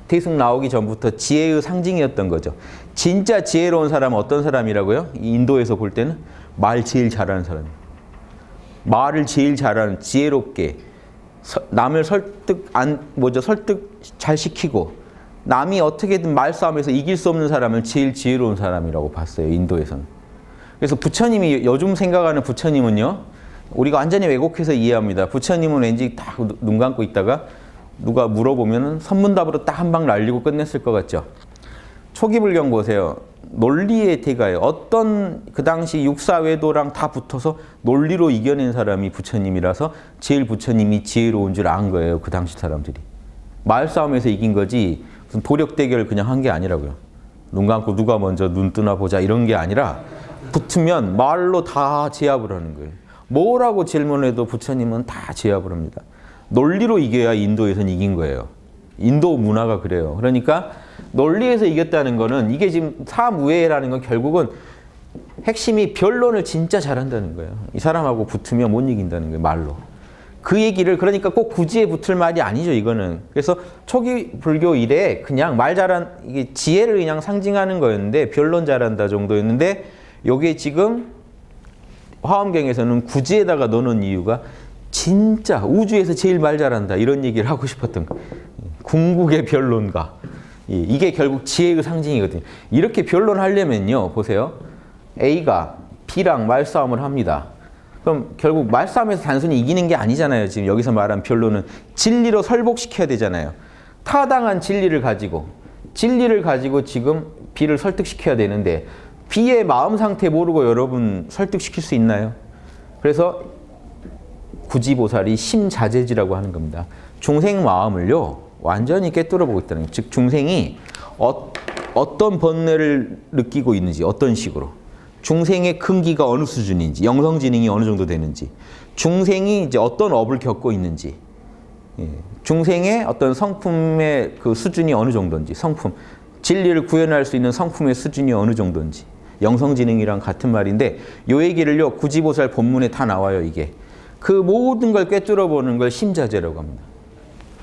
대승 나오기 전부터 지혜의 상징이었던 거죠. 진짜 지혜로운 사람은 어떤 사람이라고요? 인도에서 볼 때는 말 제일 잘하는 사람이에요. 말을 제일 잘하는, 지혜롭게 남을 설득 잘 시키고 남이 어떻게든 말싸움에서 이길 수 없는 사람을 제일 지혜로운 사람이라고 봤어요. 인도에서는. 그래서 부처님이 요즘 생각하는 부처님은요, 우리가 완전히 왜곡해서 이해합니다. 부처님은 왠지 딱 눈 감고 있다가 누가 물어보면 선문답으로 딱 한 방 날리고 끝냈을 것 같죠. 초기불경 보세요. 논리의 대가예요. 어떤 그 당시 육사외도랑 다 붙어서 논리로 이겨낸 사람이 부처님이라서 제일 부처님이 지혜로운 줄 안 거예요. 그 당시 사람들이. 말싸움에서 이긴 거지 무슨 도력 대결 그냥 한 게 아니라고요. 눈 감고 누가 먼저 눈 뜨나 보자 이런 게 아니라 붙으면 말로 다 제압을 하는 거예요. 뭐라고 질문해도 부처님은 다 제압을 합니다. 논리로 이겨야 인도에서는 이긴 거예요. 인도 문화가 그래요. 그러니까 논리에서 이겼다는 거는 이게 지금 사무예라는 건 결국은 핵심이 변론을 진짜 잘한다는 거예요. 이 사람하고 붙으면 못 이긴다는 거예요. 말로. 그 얘기를 그러니까 꼭 구지에 붙을 말이 아니죠. 이거는. 그래서 초기 불교 이래 그냥 말 잘한 이게 지혜를 그냥 상징하는 거였는데 변론 잘한다 정도였는데 요게 지금 화엄경에서는 구지에다가 넣는 이유가 진짜 우주에서 제일 말 잘한다 이런 얘기를 하고 싶었던 거. 궁극의 변론가. 이게 결국 지혜의 상징이거든요. 이렇게 변론하려면요. 보세요. A가 B랑 말싸움을 합니다. 그럼 결국 말싸움에서 단순히 이기는 게 아니잖아요. 지금 여기서 말한 변론은 진리로 설복시켜야 되잖아요. 타당한 진리를 가지고 지금 B를 설득시켜야 되는데 B의 마음 상태 모르고 여러분 설득시킬 수 있나요? 그래서 구지보살이 심자제지라고 하는 겁니다. 중생 마음을요. 완전히 꿰뚫어 보고 있다는 거예요. 즉 중생이 어떤 번뇌를 느끼고 있는지 어떤 식으로 중생의 근기가 어느 수준인지 영성지능이 어느 정도 되는지 중생이 이제 어떤 업을 겪고 있는지 중생의 어떤 성품의 그 수준이 어느 정도인지 성품 진리를 구현할 수 있는 성품의 수준이 어느 정도인지 영성지능이랑 같은 말인데 요 얘기를요 구지보살 본문에 다 나와요. 이게 그 모든 걸 꿰뚫어 보는 걸 심자제라고 합니다.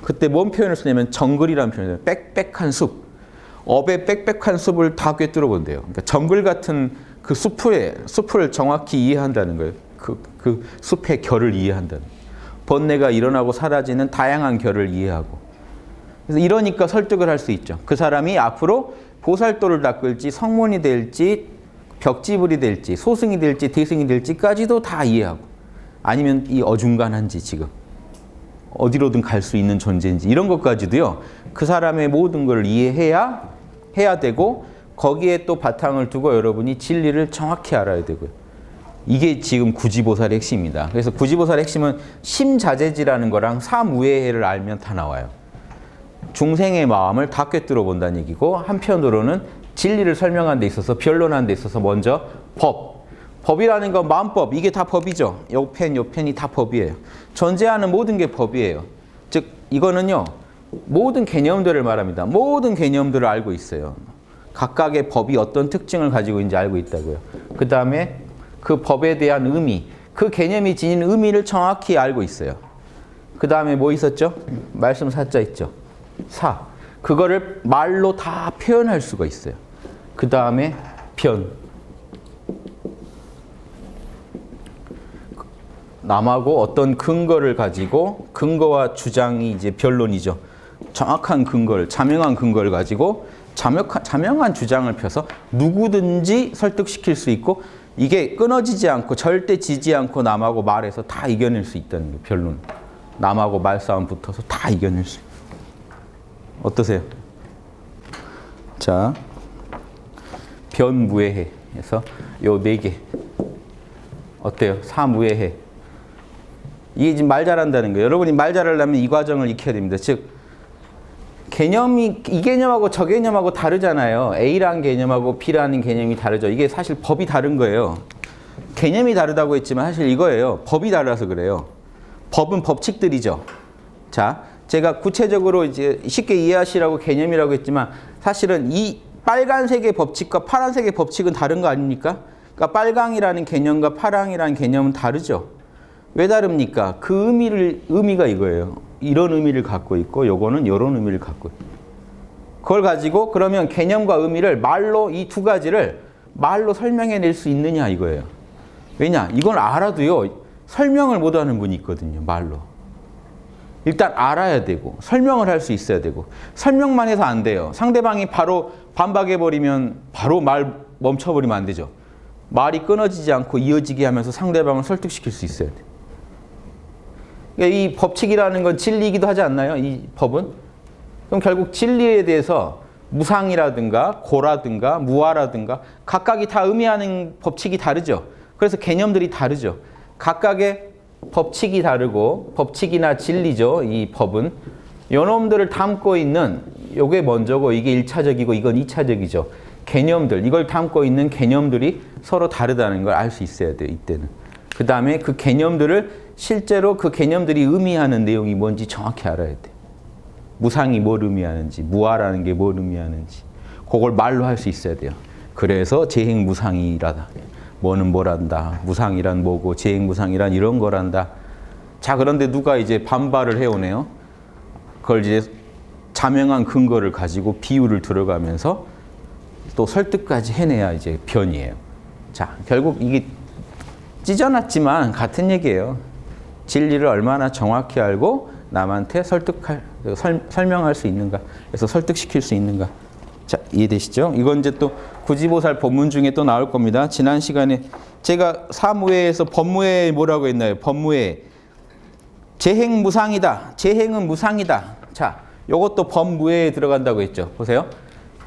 그때 뭔 표현을 쓰냐면 정글이라는 표현이에요. 빽빽한 숲. 업의 빽빽한 숲을 다 꿰뚫어 본대요. 그러니까 정글 같은 그 숲을 정확히 이해한다는 거예요. 그 숲의 결을 이해한다는 거예요. 번뇌가 일어나고 사라지는 다양한 결을 이해하고. 그래서 이러니까 설득을 할 수 있죠. 그 사람이 앞으로 보살도를 닦을지 성문이 될지 벽지불이 될지 소승이 될지 대승이 될지까지도 다 이해하고 아니면 이 어중간한지 지금 어디로든 갈 수 있는 존재인지 이런 것까지도요. 그 사람의 모든 걸 이해해야 되고 거기에 또 바탕을 두고 여러분이 진리를 정확히 알아야 되고요. 이게 지금 구지보살의 핵심입니다. 그래서 구지보살의 핵심은 심자제지라는 거랑 사무예해를 알면 다 나와요. 중생의 마음을 다 꿰뚫어 본다는 얘기고 한편으로는 진리를 설명하는 데 있어서 변론하는 데 있어서 먼저 법이라는 건 마음법, 이게 다 법이죠. 요 펜이 다 법이에요. 존재하는 모든 게 법이에요. 즉 이거는요. 모든 개념들을 말합니다. 모든 개념들을 알고 있어요. 각각의 법이 어떤 특징을 가지고 있는지 알고 있다고요. 그 다음에 그 법에 대한 의미, 그 개념이 지닌 의미를 정확히 알고 있어요. 그 다음에 뭐 있었죠? 말씀 사자 있죠. 사. 그거를 말로 다 표현할 수가 있어요. 그 다음에 변. 남하고 어떤 근거를 가지고 근거와 주장이 이제 변론이죠. 정확한 근거를, 자명한 근거를 가지고 자명한 주장을 펴서 누구든지 설득시킬 수 있고 이게 끊어지지 않고 절대 지지 않고 남하고 말해서 다 이겨낼 수 있다는 게 변론. 남하고 말싸움 붙어서 다 이겨낼 수 있어요. 어떠세요? 자, 변무예해에서 요 4개 어때요? 사무예해. 이게 지금 말 잘한다는 거예요. 여러분이 말 잘하려면 이 과정을 익혀야 됩니다. 즉 개념이 이 개념하고 저 개념하고 다르잖아요. A라는 개념하고 B라는 개념이 다르죠. 이게 사실 법이 다른 거예요. 개념이 다르다고 했지만 사실 이거예요. 법이 달라서 그래요. 법은 법칙들이죠. 자, 제가 구체적으로 이제 쉽게 이해하시라고 개념이라고 했지만 사실은 이 빨간색의 법칙과 파란색의 법칙은 다른 거 아닙니까? 그러니까 빨강이라는 개념과 파랑이라는 개념은 다르죠. 왜 다릅니까? 그 의미가 이거예요. 이런 의미를 갖고 있고 요거는 이런 의미를 갖고 있고. 그걸 가지고 그러면 개념과 의미를 말로 이 두 가지를 말로 설명해낼 수 있느냐 이거예요. 왜냐? 이걸 알아도요. 설명을 못하는 분이 있거든요. 말로. 일단 알아야 되고 설명을 할 수 있어야 되고 설명만 해서 안 돼요. 상대방이 바로 반박해버리면 바로 말 멈춰버리면 안 되죠. 말이 끊어지지 않고 이어지게 하면서 상대방을 설득시킬 수 있어야 돼요. 그러니까 이 법칙이라는 건 진리이기도 하지 않나요? 이 법은? 그럼 결국 진리에 대해서 무상이라든가 고라든가 무아라든가 각각이 다 의미하는 법칙이 다르죠. 그래서 개념들이 다르죠. 각각의 법칙이 다르고 법칙이나 진리죠. 이 법은. 요놈들을 담고 있는 요게 먼저고 이게 1차적이고 이건 2차적이죠. 개념들, 이걸 담고 있는 개념들이 서로 다르다는 걸 알 수 있어야 돼요. 이때는. 그 다음에 그 개념들을 실제로 그 개념들이 의미하는 내용이 뭔지 정확히 알아야 돼. 무상이 뭘 의미하는지, 무아라는 게 뭘 의미하는지 그걸 말로 할 수 있어야 돼요. 그래서 재행무상이라다. 뭐는 뭐란다. 무상이란 뭐고 재행무상이란 이런 거란다. 자, 그런데 누가 이제 반발을 해오네요. 그걸 이제 자명한 근거를 가지고 비유를 들어가면서 또 설득까지 해내야 이제 변이에요. 자, 결국 이게 찢어놨지만 같은 얘기예요. 진리를 얼마나 정확히 알고 남한테 설명할 수 있는가. 그래서 설득시킬 수 있는가. 자, 이해되시죠? 이건 이제 또 구지보살 법문 중에 또 나올 겁니다. 지난 시간에 제가 사무회에서 법무회 뭐라고 했나요? 법무회. 재행무상이다. 재행은 무상이다. 자, 요것도 법무회에 들어간다고 했죠. 보세요.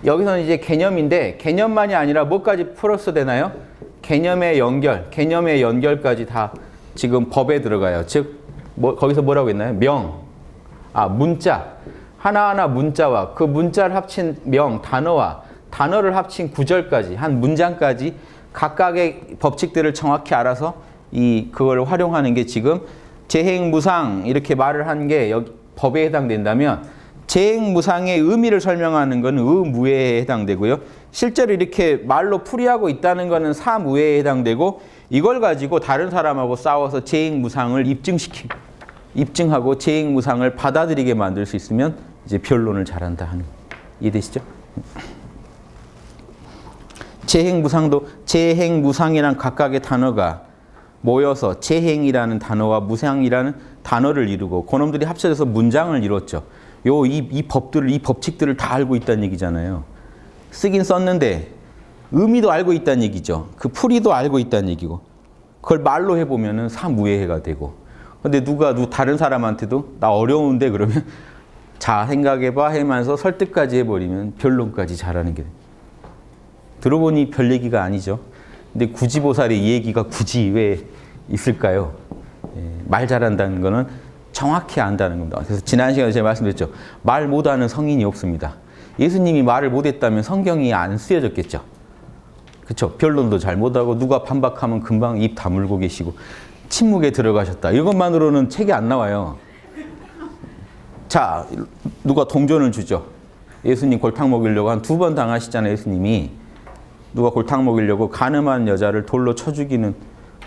여기서는 이제 개념인데 개념만이 아니라 뭐까지 풀어서 되나요? 개념의 연결까지 다 지금 법에 들어가요. 즉, 거기서 뭐라고 했나요? 문자. 하나하나 문자와 그 문자를 합친 단어와 단어를 합친 구절까지, 한 문장까지 각각의 법칙들을 정확히 알아서 그걸 활용하는 게 지금 재행무상 이렇게 말을 한 게 여기 법에 해당된다면 재행무상의 의미를 설명하는 건 의무회에 해당되고요. 실제로 이렇게 말로 풀이하고 있다는 거는 사무회에 해당되고 이걸 가지고 다른 사람하고 싸워서 재행무상을 입증하고 재행무상을 받아들이게 만들 수 있으면 이제 변론을 잘한다 하는. 이해되시죠? 재행무상도 재행무상이란 각각의 단어가 모여서 재행이라는 단어와 무상이라는 단어를 이루고 그놈들이 합쳐져서 문장을 이뤘죠. 이 법칙들을 다 알고 있다는 얘기잖아요. 쓰긴 썼는데 의미도 알고 있다는 얘기죠. 그 풀이도 알고 있다는 얘기고 그걸 말로 해보면은 사무예해가 되고. 근데 다른 사람한테도 나 어려운데 그러면 자 생각해봐 하면서 설득까지 해버리면 변론까지 잘하는 게. 들어보니 별 얘기가 아니죠. 근데 구지보살의 이 얘기가 굳이 왜 있을까요? 말 잘한다는 거는 정확히 안다는 겁니다. 그래서 지난 시간에 제가 말씀드렸죠. 말 못하는 성인이 없습니다. 예수님이 말을 못했다면 성경이 안 쓰여졌겠죠. 그렇죠? 변론도 잘 못하고 누가 반박하면 금방 입 다물고 계시고 침묵에 들어가셨다. 이것만으로는 책이 안 나와요. 자, 누가 동전을 주죠. 예수님 골탕 먹이려고 한 2번 당하시잖아요. 예수님이. 누가 골탕 먹이려고 가늠한 여자를 돌로 쳐 죽이는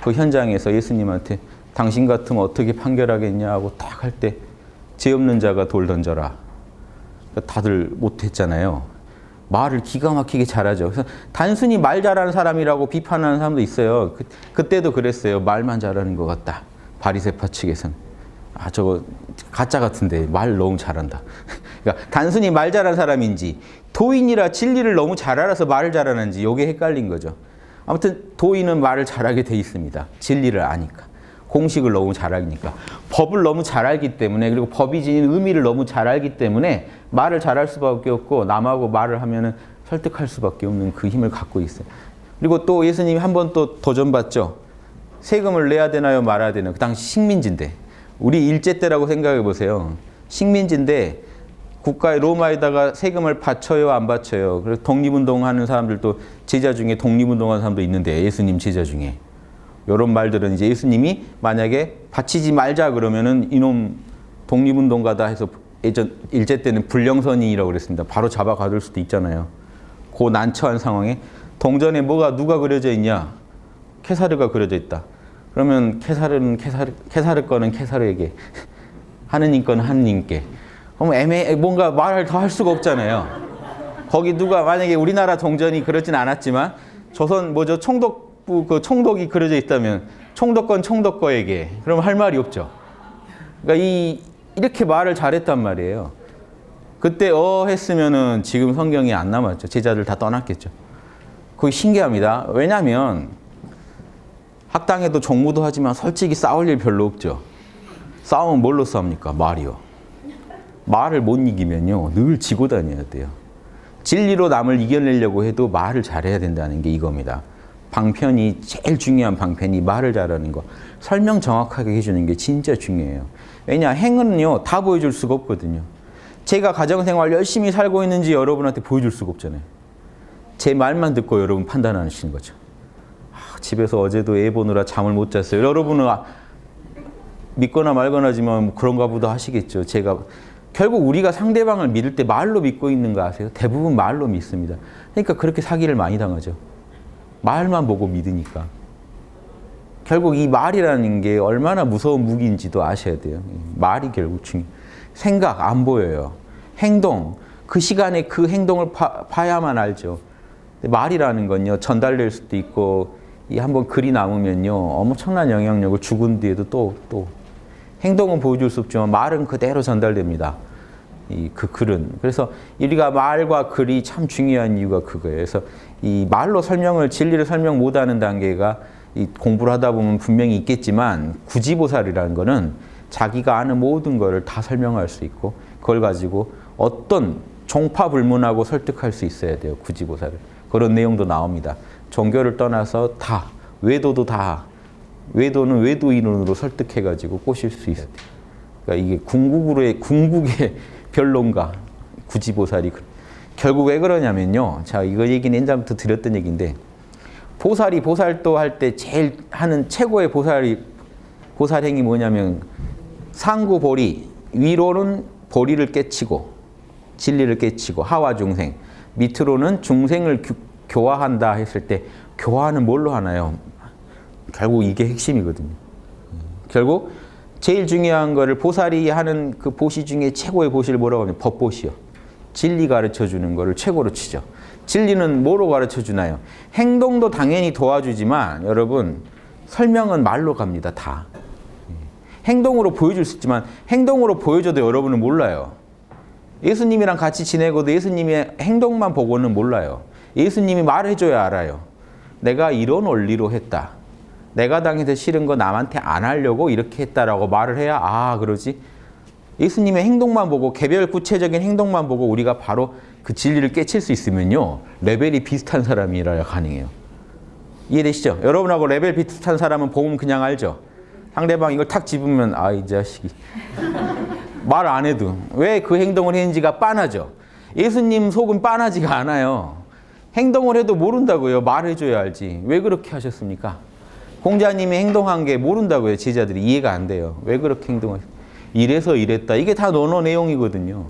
그 현장에서 예수님한테 당신 같으면 어떻게 판결하겠냐 하고 딱 할 때 죄 없는 자가 돌 던져라. 다들 못했잖아요. 말을 기가 막히게 잘하죠. 그래서 단순히 말 잘하는 사람이라고 비판하는 사람도 있어요. 그때도 그랬어요. 말만 잘하는 것 같다. 바리새파 측에서는. 저거 가짜 같은데 말 너무 잘한다. 그러니까 단순히 말 잘하는 사람인지 도인이라 진리를 너무 잘 알아서 말을 잘하는지 이게 헷갈린 거죠. 아무튼 도인은 말을 잘하게 돼 있습니다. 진리를 아니까. 공식을 너무 잘 알니까. 법을 너무 잘 알기 때문에 그리고 법이 지닌 의미를 너무 잘 알기 때문에 말을 잘할 수밖에 없고 남하고 말을 하면은 설득할 수밖에 없는 그 힘을 갖고 있어요. 그리고 또 예수님이 한 번 또 도전받죠. 세금을 내야 되나요 말아야 되나요? 그 당시 식민지인데 우리 일제 때라고 생각해 보세요. 식민지인데 국가의 로마에다가 세금을 바쳐요 안 바쳐요? 그래서 독립운동하는 사람들도 제자 중에 독립운동하는 사람도 있는데 예수님 제자 중에 이런 말들은 이제 예수님이 만약에 바치지 말자 그러면은 이놈 독립운동가다 해서 예전 일제 때는 불령선이라고 그랬습니다. 바로 잡아가둘 수도 있잖아요. 그 난처한 상황에 동전에 누가 그려져 있냐? 케사르가 그려져 있다. 그러면 케사르는 케사르 거는 케사르에게, 하느님 거는 하느님께. 그럼 뭔가 말을 더 할 수가 없잖아요. 거기 누가 만약에 우리나라 동전이 그러진 않았지만 조선 총독부 그 총독이 그려져 있다면 총독 건 총독 거에게. 그럼 할 말이 없죠. 그러니까 이렇게 말을 잘했단 말이에요. 그때 했으면은 지금 성경이 안 남았죠. 제자들 다 떠났겠죠. 그게 신기합니다. 왜냐하면 학당에도 종무도 하지만 솔직히 싸울 일 별로 없죠. 싸우면 뭘로 싸웁니까? 말이요. 말을 못 이기면요. 늘 지고 다녀야 돼요. 진리로 남을 이겨내려고 해도 말을 잘해야 된다는 게 이겁니다. 방편이 제일 중요한 방편이 말을 잘하는 거. 설명 정확하게 해주는 게 진짜 중요해요. 왜냐? 행은요. 다 보여줄 수가 없거든요. 제가 가정생활 열심히 살고 있는지 여러분한테 보여줄 수가 없잖아요. 제 말만 듣고 여러분 판단하시는 거죠. 집에서 어제도 애 보느라 잠을 못 잤어요. 여러분은 믿거나 말거나지만 뭐 그런가 보다 하시겠죠. 결국 우리가 상대방을 믿을 때 말로 믿고 있는 거 아세요? 대부분 말로 믿습니다. 그러니까 그렇게 사기를 많이 당하죠. 말만 보고 믿으니까. 결국 이 말이라는 게 얼마나 무서운 무기인지도 아셔야 돼요. 말이 결국 중요해요. 생각 안 보여요. 행동, 그 시간에 그 행동을 봐야만 알죠. 말이라는 건요, 전달될 수도 있고, 한번 글이 남으면요, 엄청난 영향력을 죽은 뒤에도 또 행동은 보여줄 수 없지만 말은 그대로 전달됩니다. 그 글은. 그래서 우리가 말과 글이 참 중요한 이유가 그거예요. 그래서 이 말로 진리를 설명 못하는 단계가 공부를 하다 보면 분명히 있겠지만 구지보살이라는 거는 자기가 아는 모든 거를 다 설명할 수 있고 그걸 가지고 어떤 종파불문하고 설득할 수 있어야 돼요. 구지보살을. 그런 내용도 나옵니다. 종교를 떠나서 다, 외도도 다, 외도는 외도인으로 설득해가지고 꼬실 수 있어야 돼요. 그러니까 이게 궁극의 변론가, 구지보살이. 결국 왜 그러냐면요. 자, 이거 얘기는 옛날부터 드렸던 얘기인데, 보살이 보살도 할 때 제일 하는 최고의 보살행이 뭐냐면, 상구보리, 위로는 보리를 깨치고, 진리를 깨치고, 하와 중생, 밑으로는 중생을 교화한다 했을 때, 교화는 뭘로 하나요? 결국 이게 핵심이거든요. 결국 제일 중요한 거를 보살이 하는 그 보시 중에 최고의 보시를 뭐라고 하냐면 법보시요. 진리 가르쳐주는 거를 최고로 치죠. 진리는 뭐로 가르쳐주나요? 행동도 당연히 도와주지만 여러분 설명은 말로 갑니다. 다. 행동으로 보여줄 수 있지만 행동으로 보여줘도 여러분은 몰라요. 예수님이랑 같이 지내고도 예수님의 행동만 보고는 몰라요. 예수님이 말해줘야 알아요. 내가 이런 원리로 했다. 내가 당해서 싫은 거 남한테 안 하려고 이렇게 했다라고 말을 해야 그러지. 예수님의 행동만 보고 개별 구체적인 행동만 보고 우리가 바로 그 진리를 깨칠 수 있으면요. 레벨이 비슷한 사람이라야 가능해요. 이해되시죠? 여러분하고 레벨 비슷한 사람은 보면 그냥 알죠? 상대방 이걸 탁 집으면 이 자식이. 말 안 해도. 왜 그 행동을 했는지가 빤하죠? 예수님 속은 빤하지가 않아요. 행동을 해도 모른다고요. 말해줘야 알지. 왜 그렇게 하셨습니까? 공자님이 행동한 게 모른다고요. 제자들이 이해가 안 돼요. 왜 그렇게 행동하셨 이래서 이랬다. 이게 다 논어 내용이거든요.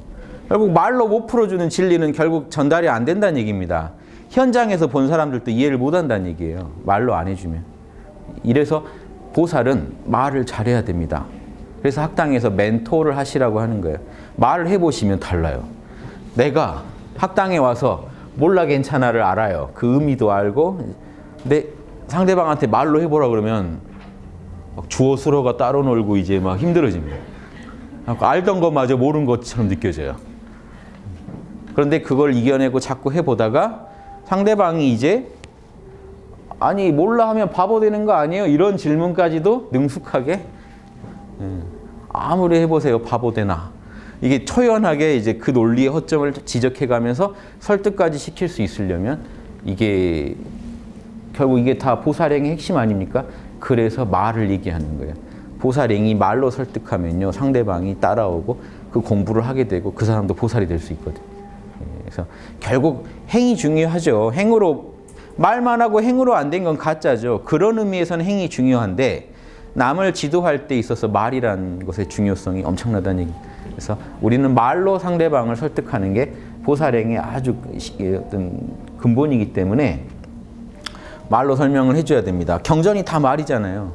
결국 말로 못 풀어주는 진리는 결국 전달이 안 된다는 얘기입니다. 현장에서 본 사람들도 이해를 못 한다는 얘기예요. 말로 안 해주면. 이래서 보살은 말을 잘해야 됩니다. 그래서 학당에서 멘토를 하시라고 하는 거예요. 말을 해보시면 달라요. 내가 학당에 와서 몰라 괜찮아를 알아요. 그 의미도 알고 근데 상대방한테 말로 해보라 그러면 막 주어 수어가 따로 놀고 이제 막 힘들어집니다. 알던 것마저 모르는 것처럼 느껴져요. 그런데 그걸 이겨내고 자꾸 해보다가 상대방이 이제 몰라 하면 바보 되는 거 아니에요? 이런 질문까지도 능숙하게 아무리 해보세요. 바보 되나. 이게 초연하게 이제 그 논리의 허점을 지적해가면서 설득까지 시킬 수 있으려면 이게 결국 이게 다 보살행의 핵심 아닙니까? 그래서 말을 얘기하는 거예요. 보살행이 말로 설득하면요. 상대방이 따라오고 그 공부를 하게 되고 그 사람도 보살이 될 수 있거든요. 그래서 결국 행이 중요하죠. 행으로 말만 하고 행으로 안 된 건 가짜죠. 그런 의미에서는 행이 중요한데 남을 지도할 때 있어서 말이라는 것의 중요성이 엄청나다는 얘기. 그래서 우리는 말로 상대방을 설득하는 게 보살행의 아주 어떤 근본이기 때문에 말로 설명을 해줘야 됩니다. 경전이 다 말이잖아요.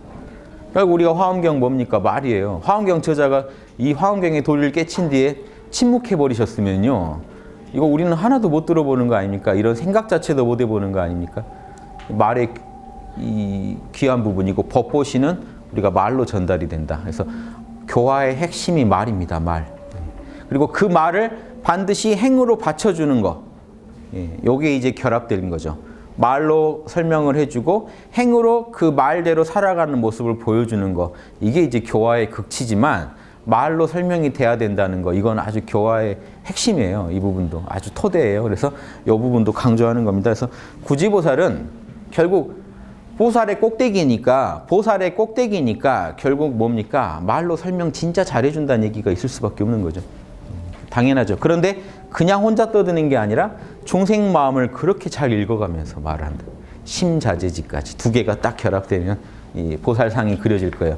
결국 우리가 화엄경 뭡니까? 말이에요. 화엄경 저자가 이 화엄경의 도리를 깨친 뒤에 침묵해버리셨으면요. 이거 우리는 하나도 못 들어보는 거 아닙니까? 이런 생각 자체도 못 해보는 거 아닙니까? 말의 이 귀한 부분이고 법보시는 우리가 말로 전달이 된다. 그래서 교화의 핵심이 말입니다. 말. 그리고 그 말을 반드시 행으로 받쳐주는 거. 이게 이제 결합된 거죠. 말로 설명을 해주고 행으로 그 말대로 살아가는 모습을 보여주는 거. 이게 이제 교화의 극치지만 말로 설명이 돼야 된다는 거. 이건 아주 교화의 핵심이에요. 이 부분도 아주 토대예요. 그래서 이 부분도 강조하는 겁니다. 그래서 구지보살은 결국 보살의 꼭대기니까 결국 뭡니까? 말로 설명 진짜 잘해준다는 얘기가 있을 수밖에 없는 거죠. 당연하죠. 그런데 그냥 혼자 떠드는 게 아니라 중생 마음을 그렇게 잘 읽어가면서 말한다. 심자재지까지 두 개가 딱 결합되면 이 보살상이 그려질 거예요.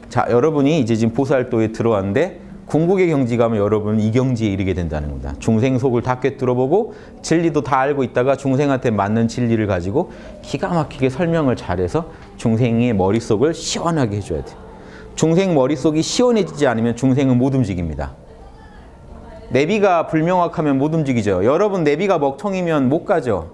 자, 여러분이 이제 지금 보살도에 들어왔는데 궁극의 경지 가면 여러분은 이 경지에 이르게 된다는 겁니다. 중생 속을 다 꿰뚫어보고 진리도 다 알고 있다가 중생한테 맞는 진리를 가지고 기가 막히게 설명을 잘해서 중생의 머릿속을 시원하게 해줘야 돼요. 중생 머릿속이 시원해지지 않으면 중생은 못 움직입니다. 내비가 불명확하면 못 움직이죠. 여러분 내비가 먹통이면 못 가죠.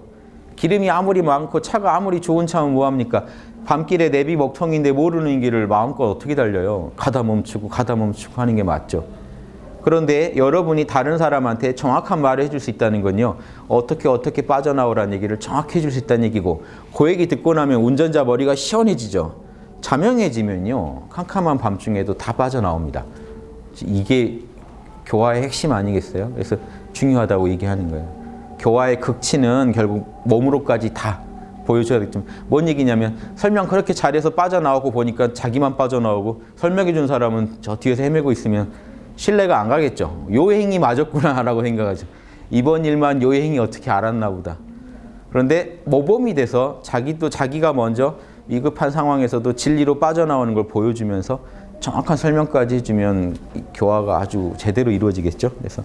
기름이 아무리 많고 차가 아무리 좋은 차면 뭐합니까? 밤길에 내비 먹통인데 모르는 길을 마음껏 어떻게 달려요? 가다 멈추고 하는 게 맞죠. 그런데 여러분이 다른 사람한테 정확한 말을 해줄 수 있다는 건요. 어떻게 빠져나오라는 얘기를 정확히 해줄 수 있다는 얘기고 그 얘기 듣고 나면 운전자 머리가 시원해지죠. 자명해지면요. 캄캄한 밤중에도 다 빠져나옵니다. 이게 교화의 핵심 아니겠어요? 그래서 중요하다고 얘기하는 거예요. 교화의 극치는 결국 몸으로까지 다 보여줘야 되겠지만 뭔 얘기냐면 설명 그렇게 잘해서 빠져나오고 보니까 자기만 빠져나오고 설명해 준 사람은 저 뒤에서 헤매고 있으면 신뢰가 안 가겠죠. 요 행이 맞았구나 라고 생각하죠. 이번 일만 요 행이 어떻게 알았나 보다. 그런데 모범이 돼서 자기가 먼저 위급한 상황에서도 진리로 빠져나오는 걸 보여주면서 정확한 설명까지 해주면 교화가 아주 제대로 이루어지겠죠. 그래서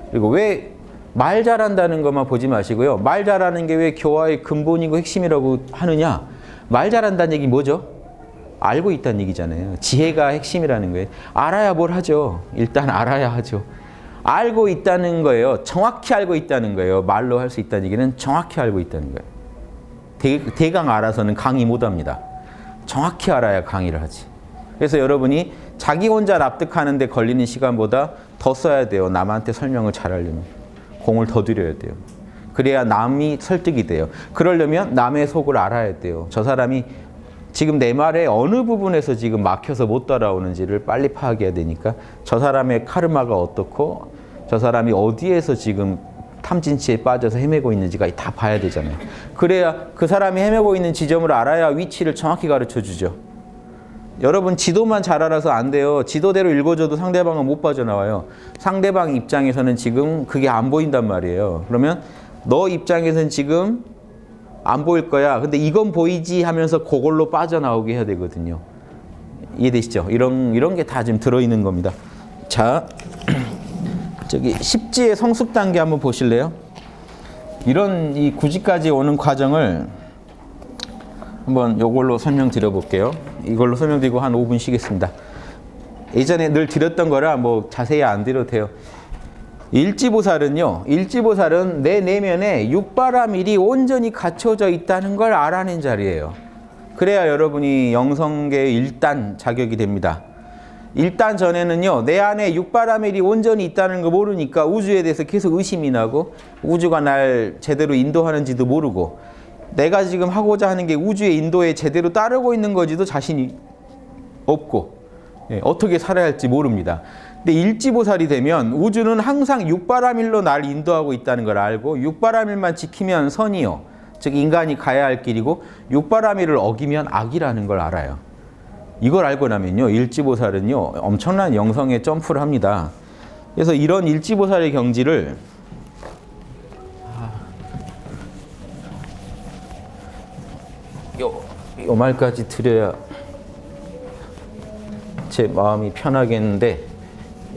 그리고 왜 말 잘한다는 것만 보지 마시고요. 말 잘하는 게 왜 교화의 근본이고 핵심이라고 하느냐? 말 잘한다는 얘기 뭐죠? 알고 있다는 얘기잖아요. 지혜가 핵심이라는 거예요. 알아야 뭘 하죠. 일단 알아야 하죠. 알고 있다는 거예요. 정확히 알고 있다는 거예요. 말로 할 수 있다는 얘기는 정확히 알고 있다는 거예요. 대강 알아서는 강의 못합니다. 정확히 알아야 강의를 하지. 그래서 여러분이 자기 혼자 납득하는 데 걸리는 시간보다 더 써야 돼요. 남한테 설명을 잘하려면. 공을 더 들여야 돼요. 그래야 남이 설득이 돼요. 그러려면 남의 속을 알아야 돼요. 저 사람이 지금 내 말의 어느 부분에서 지금 막혀서 못 따라오는지를 빨리 파악해야 되니까 저 사람의 카르마가 어떻고 저 사람이 어디에서 지금 탐진치에 빠져서 헤매고 있는지가 다 봐야 되잖아요. 그래야 그 사람이 헤매고 있는 지점을 알아야 위치를 정확히 가르쳐 주죠. 여러분 지도만 잘 알아서 안 돼요. 지도대로 읽어줘도 상대방은 못 빠져나와요. 상대방 입장에서는 지금 그게 안 보인단 말이에요. 그러면 너 입장에서는 지금 안 보일 거야. 근데 이건 보이지 하면서 그걸로 빠져나오게 해야 되거든요. 이해되시죠? 이런 게 다 지금 들어있는 겁니다. 자, 저기 십지의 성숙 단계 한번 보실래요? 이런 이 구지까지 오는 과정을 한번 이걸로 설명드려 볼게요. 이걸로 설명드리고 한 5분 쉬겠습니다. 예전에 늘 드렸던 거라 뭐 자세히 안 드려도 돼요. 일지보살은요. 일지보살은 내 내면에 육바라밀이 온전히 갖춰져 있다는 걸 알아낸 자리예요. 그래야 여러분이 영성계의 1단 자격이 됩니다. 1단 전에는요. 내 안에 육바라밀이 온전히 있다는 거 모르니까 우주에 대해서 계속 의심이 나고 우주가 날 제대로 인도하는지도 모르고 내가 지금 하고자 하는 게 우주의 인도에 제대로 따르고 있는 거지도 자신이 없고 어떻게 살아야 할지 모릅니다. 근데 일지보살이 되면 우주는 항상 육바라밀로 날 인도하고 있다는 걸 알고 육바라밀만 지키면 선이요. 즉 인간이 가야 할 길이고 육바라밀을 어기면 악이라는 걸 알아요. 이걸 알고 나면요. 일지보살은요. 엄청난 영성에 점프를 합니다. 그래서 이런 일지보살의 경지를 요 말까지 드려야 제 마음이 편하겠는데,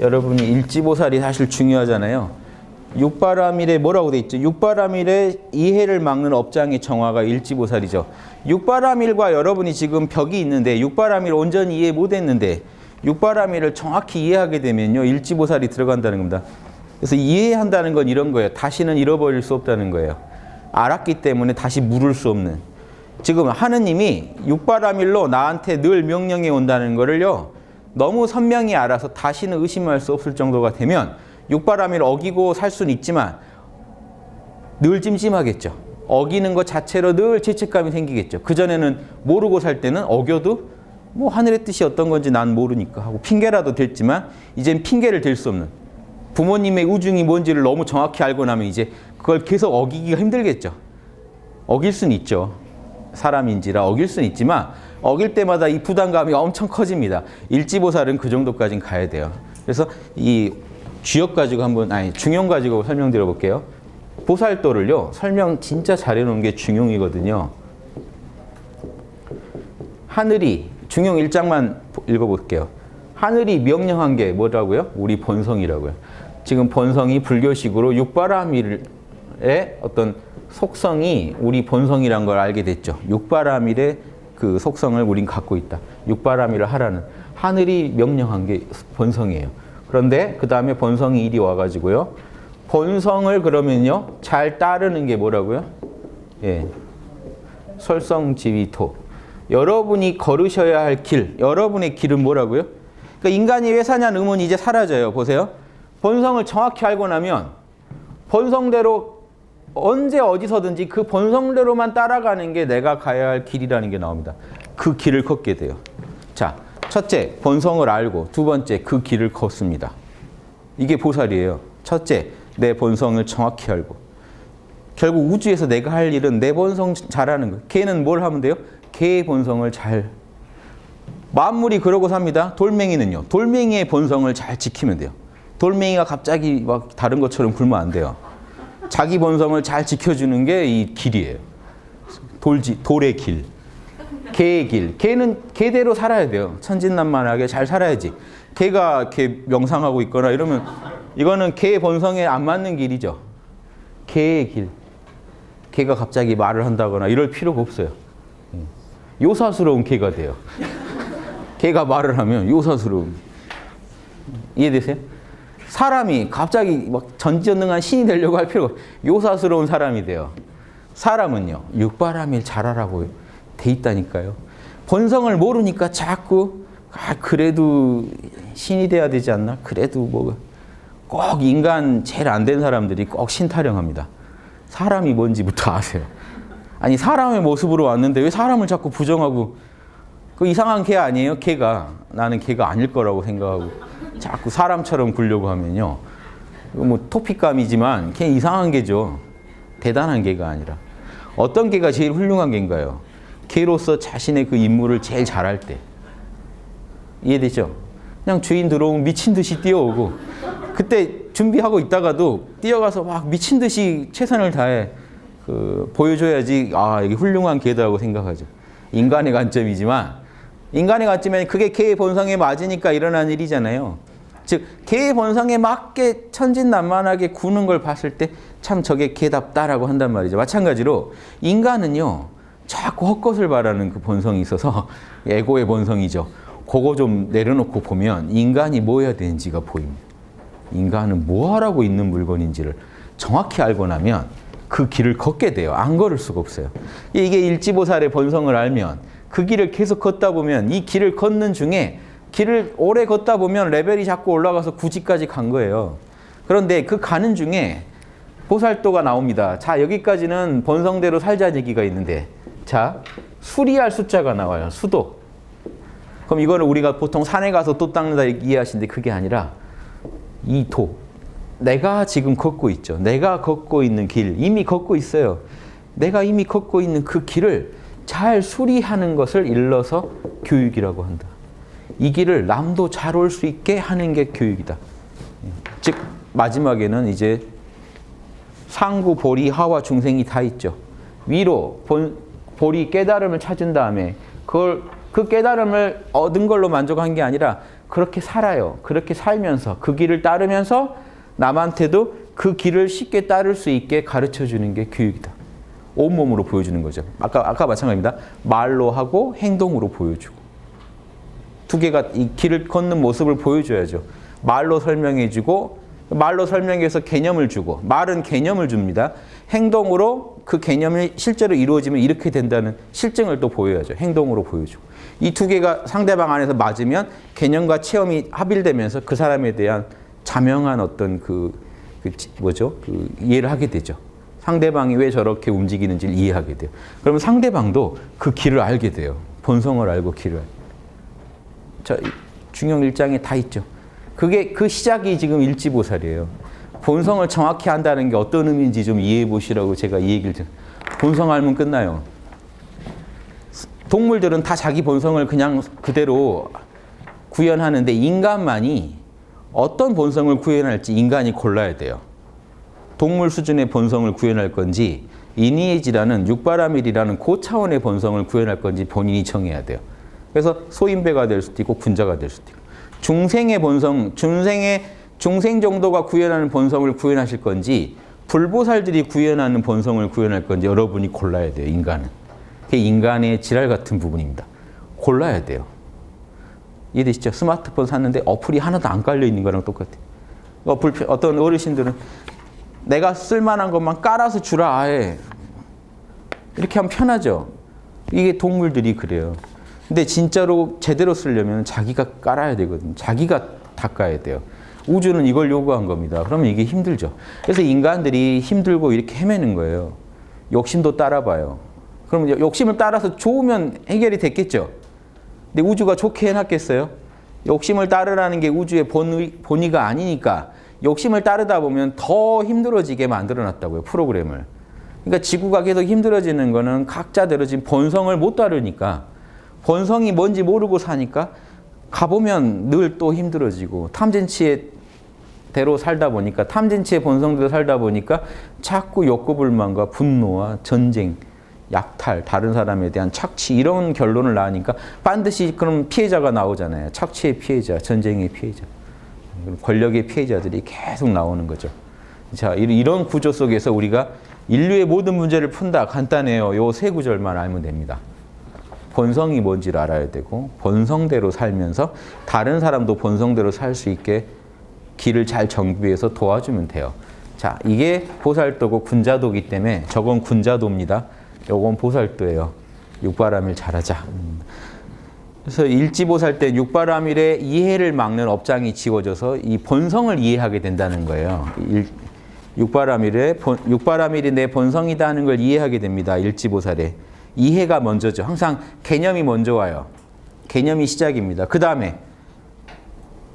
여러분이 일지보살이 사실 중요하잖아요. 육바라밀에 뭐라고 돼 있죠? 육바라밀의 이해를 막는 업장의 정화가 일지보살이죠. 육바라밀과 여러분이 지금 벽이 있는데 육바라밀 온전히 이해 못했는데 육바라밀을 정확히 이해하게 되면요, 일지보살이 들어간다는 겁니다. 그래서 이해한다는 건 이런 거예요. 다시는 잃어버릴 수 없다는 거예요. 알았기 때문에 다시 물을 수 없는. 지금 하느님이 육바라밀로 나한테 늘 명령해 온다는 거를요, 너무 선명히 알아서 다시는 의심할 수 없을 정도가 되면 육바라밀을 어기고 살 수는 있지만 늘 찜찜하겠죠. 어기는 것 자체로 늘 죄책감이 생기겠죠. 그전에는 모르고 살 때는 어겨도 뭐 하늘의 뜻이 어떤 건지 난 모르니까 하고 핑계라도 댔지만, 이젠 핑계를 댈 수 없는, 부모님의 우중이 뭔지를 너무 정확히 알고 나면 이제 그걸 계속 어기기가 힘들겠죠. 어길 수는 있죠. 사람인지라 어길 수는 있지만 어길 때마다 이 부담감이 엄청 커집니다. 일지보살은 그 정도까지는 가야 돼요. 그래서 이 주역 가지고 중용 가지고 설명드려 볼게요. 보살도를요, 설명 진짜 잘해놓은 게 중용이거든요. 하늘이, 중용 1장만 읽어볼게요. 하늘이 명령한 게 뭐라고요? 우리 본성이라고요. 지금 본성이 불교식으로 육바라밀의 어떤 속성이 우리 본성이란 걸 알게 됐죠. 육바라밀의 그 속성을 우린 갖고 있다. 육바라밀을 하라는, 하늘이 명령한 게 본성이에요. 그런데 그 다음에 본성이 이리 와가지고요, 본성을 그러면요 잘 따르는 게 뭐라고요? 예, 설성지위토. 여러분이 걸으셔야 할 길, 여러분의 길은 뭐라고요? 그러니까 인간이 왜 사냐는 의문이 이제 사라져요. 보세요. 본성을 정확히 알고 나면 본성대로 언제 어디서든지 그 본성대로만 따라가는 게 내가 가야 할 길이라는 게 나옵니다. 그 길을 걷게 돼요. 자, 첫째, 본성을 알고, 두 번째, 그 길을 걷습니다. 이게 보살이에요. 첫째, 내 본성을 정확히 알고. 결국 우주에서 내가 할 일은 내 본성 잘하는 거예요. 걔는 뭘 하면 돼요? 걔의 본성을 잘. 만물이 그러고 삽니다. 돌멩이는요, 돌멩이의 본성을 잘 지키면 돼요. 돌멩이가 갑자기 막 다른 것처럼 굴면 안 돼요. 자기 본성을 잘 지켜주는 게 이 길이에요. 돌의 길, 개의 길. 개는 개대로 살아야 돼요. 천진난만하게 잘 살아야지. 개가 이렇게 명상하고 있거나 이러면 이거는 개의 본성에 안 맞는 길이죠. 개의 길. 개가 갑자기 말을 한다거나 이럴 필요가 없어요. 요사스러운 개가 돼요. 개가 말을 하면 요사스러운. 이해되세요? 사람이 갑자기 막 전지전능한 신이 되려고 할 필요가 없어요. 요사스러운 사람이 돼요. 사람은요, 육바라밀 잘하라고 돼 있다니까요. 본성을 모르니까 자꾸 그래도 신이 돼야 되지 않나? 그래도 뭐 꼭 인간 제일 안 된 사람들이 꼭 신타령합니다. 사람이 뭔지부터 아세요. 아니, 사람의 모습으로 왔는데 왜 사람을 자꾸 부정하고, 그 이상한 개 아니에요? 개가. 나는 개가 아닐 거라고 생각하고 자꾸 사람처럼 굴려고 하면요, 뭐 토픽감이지만 걔 이상한 개죠. 대단한 개가 아니라. 어떤 개가 제일 훌륭한 개인가요? 개로서 자신의 그 임무를 제일 잘할 때. 이해되죠? 그냥 주인 들어오면 미친 듯이 뛰어오고, 그때 준비하고 있다가도 뛰어가서 막 미친 듯이 최선을 다해 보여줘야지, 아, 이게 훌륭한 개다라고 생각하죠. 인간의 관점이지만, 인간의 관점에는 그게 개의 본성에 맞으니까 일어난 일이잖아요. 즉, 개의 본성에 맞게 천진난만하게 구는 걸 봤을 때 참 저게 개답다라고 한단 말이죠. 마찬가지로 인간은요, 자꾸 헛것을 바라는 그 본성이 있어서, 에고의 본성이죠. 그거 좀 내려놓고 보면 인간이 뭐 해야 되는지가 보입니다. 인간은 뭐 하라고 있는 물건인지를 정확히 알고 나면 그 길을 걷게 돼요. 안 걸을 수가 없어요. 이게 일지보살의 본성을 알면, 그 길을 계속 걷다 보면, 이 길을 걷는 중에 길을 오래 걷다 보면 레벨이 자꾸 올라가서 구지까지 간 거예요. 그런데 그 가는 중에 보살도가 나옵니다. 자, 여기까지는 본성대로 살자는 얘기가 있는데, 자, 수리할 숫자가 나와요. 수도. 그럼 이거는 우리가 보통 산에 가서 또 닦는다 이해하시는데, 그게 아니라 이 도. 내가 지금 걷고 있죠. 내가 걷고 있는 길, 이미 걷고 있어요. 내가 이미 걷고 있는 그 길을 잘 수리하는 것을 일러서 교육이라고 한다. 이 길을 남도 잘 올 수 있게 하는 게 교육이다. 즉, 마지막에는 이제 상구, 보리, 하와, 중생이 다 있죠. 위로 볼이 깨달음을 찾은 다음에 그 깨달음을 얻은 걸로 만족한 게 아니라 그렇게 살아요. 그렇게 살면서 그 길을 따르면서 남한테도 그 길을 쉽게 따를 수 있게 가르쳐 주는 게 교육이다. 온몸으로 보여주는 거죠. 아까 마찬가지입니다. 말로 하고 행동으로 보여주고. 두 개가 이 길을 걷는 모습을 보여줘야죠. 말로 설명해주고, 말로 설명해서 개념을 주고, 말은 개념을 줍니다. 행동으로 그 개념이 실제로 이루어지면 이렇게 된다는 실증을 또 보여야죠. 행동으로 보여주고. 이 두 개가 상대방 안에서 맞으면 개념과 체험이 합일되면서 그 사람에 대한 자명한 어떤 이해를 하게 되죠. 상대방이 왜 저렇게 움직이는지를 이해하게 돼요. 그러면 상대방도 그 길을 알게 돼요. 본성을 알고 길을 알고. 자, 중용 1장에 다 있죠. 그 시작이 지금 일지보살이에요. 본성을 정확히 안다는 게 어떤 의미인지 좀 이해해 보시라고 제가 이 얘기를 본성 알면 끝나요. 동물들은 다 자기 본성을 그냥 그대로 구현하는데 인간만이 어떤 본성을 구현할지 인간이 골라야 돼요. 동물 수준의 본성을 구현할 건지 이니에지라는 육바라밀이라는 고차원의 본성을 구현할 건지 본인이 정해야 돼요. 그래서 소인배가 될 수도 있고 군자가 될 수도 있고 중생의 본성, 중생 정도가 구현하는 본성을 구현하실 건지 불보살들이 구현하는 본성을 구현할 건지 여러분이 골라야 돼요. 인간은. 그게 인간의 지랄 같은 부분입니다. 골라야 돼요. 이해되시죠? 스마트폰 샀는데 어플이 하나도 안 깔려 있는 거랑 똑같아요. 어떤 어르신들은 내가 쓸만한 것만 깔아서 주라 아예. 이렇게 하면 편하죠. 이게 동물들이 그래요. 근데 진짜로 제대로 쓰려면 자기가 깔아야 되거든요. 자기가 닦아야 돼요. 우주는 이걸 요구한 겁니다. 그러면 이게 힘들죠. 그래서 인간들이 힘들고 이렇게 헤매는 거예요. 욕심도 따라봐요. 그럼 욕심을 따라서 좋으면 해결이 됐겠죠. 근데 우주가 좋게 해놨겠어요? 욕심을 따르라는 게 우주의 본의가 아니니까 욕심을 따르다 보면 더 힘들어지게 만들어놨다고요. 프로그램을. 그러니까 지구가 계속 힘들어지는 거는 각자대로 지금 본성을 못 따르니까 본성이 뭔지 모르고 사니까 가보면 늘 또 힘들어지고 탐진치의 대로 살다 보니까 탐진치의 본성대로 살다 보니까 자꾸 욕구불만과 분노와 전쟁, 약탈, 다른 사람에 대한 착취 이런 결론을 낳으니까 반드시 그럼 피해자가 나오잖아요. 착취의 피해자, 전쟁의 피해자, 권력의 피해자들이 계속 나오는 거죠. 자, 이런 구조 속에서 우리가 인류의 모든 문제를 푼다. 간단해요. 요 세 구절만 알면 됩니다. 본성이 뭔지를 알아야 되고 본성대로 살면서 다른 사람도 본성대로 살 수 있게 길을 잘 정비해서 도와주면 돼요. 자, 이게 보살도고 군자도기 때문에 저건 군자도입니다. 요건 보살도예요. 육바라밀 잘하자. 그래서 일지보살 때 육바라밀의 이해를 막는 업장이 지워져서 이 본성을 이해하게 된다는 거예요. 육바라밀이 내 본성이다 하는 걸 이해하게 됩니다. 일지보살에. 이해가 먼저죠. 항상 개념이 먼저 와요. 개념이 시작입니다. 그 다음에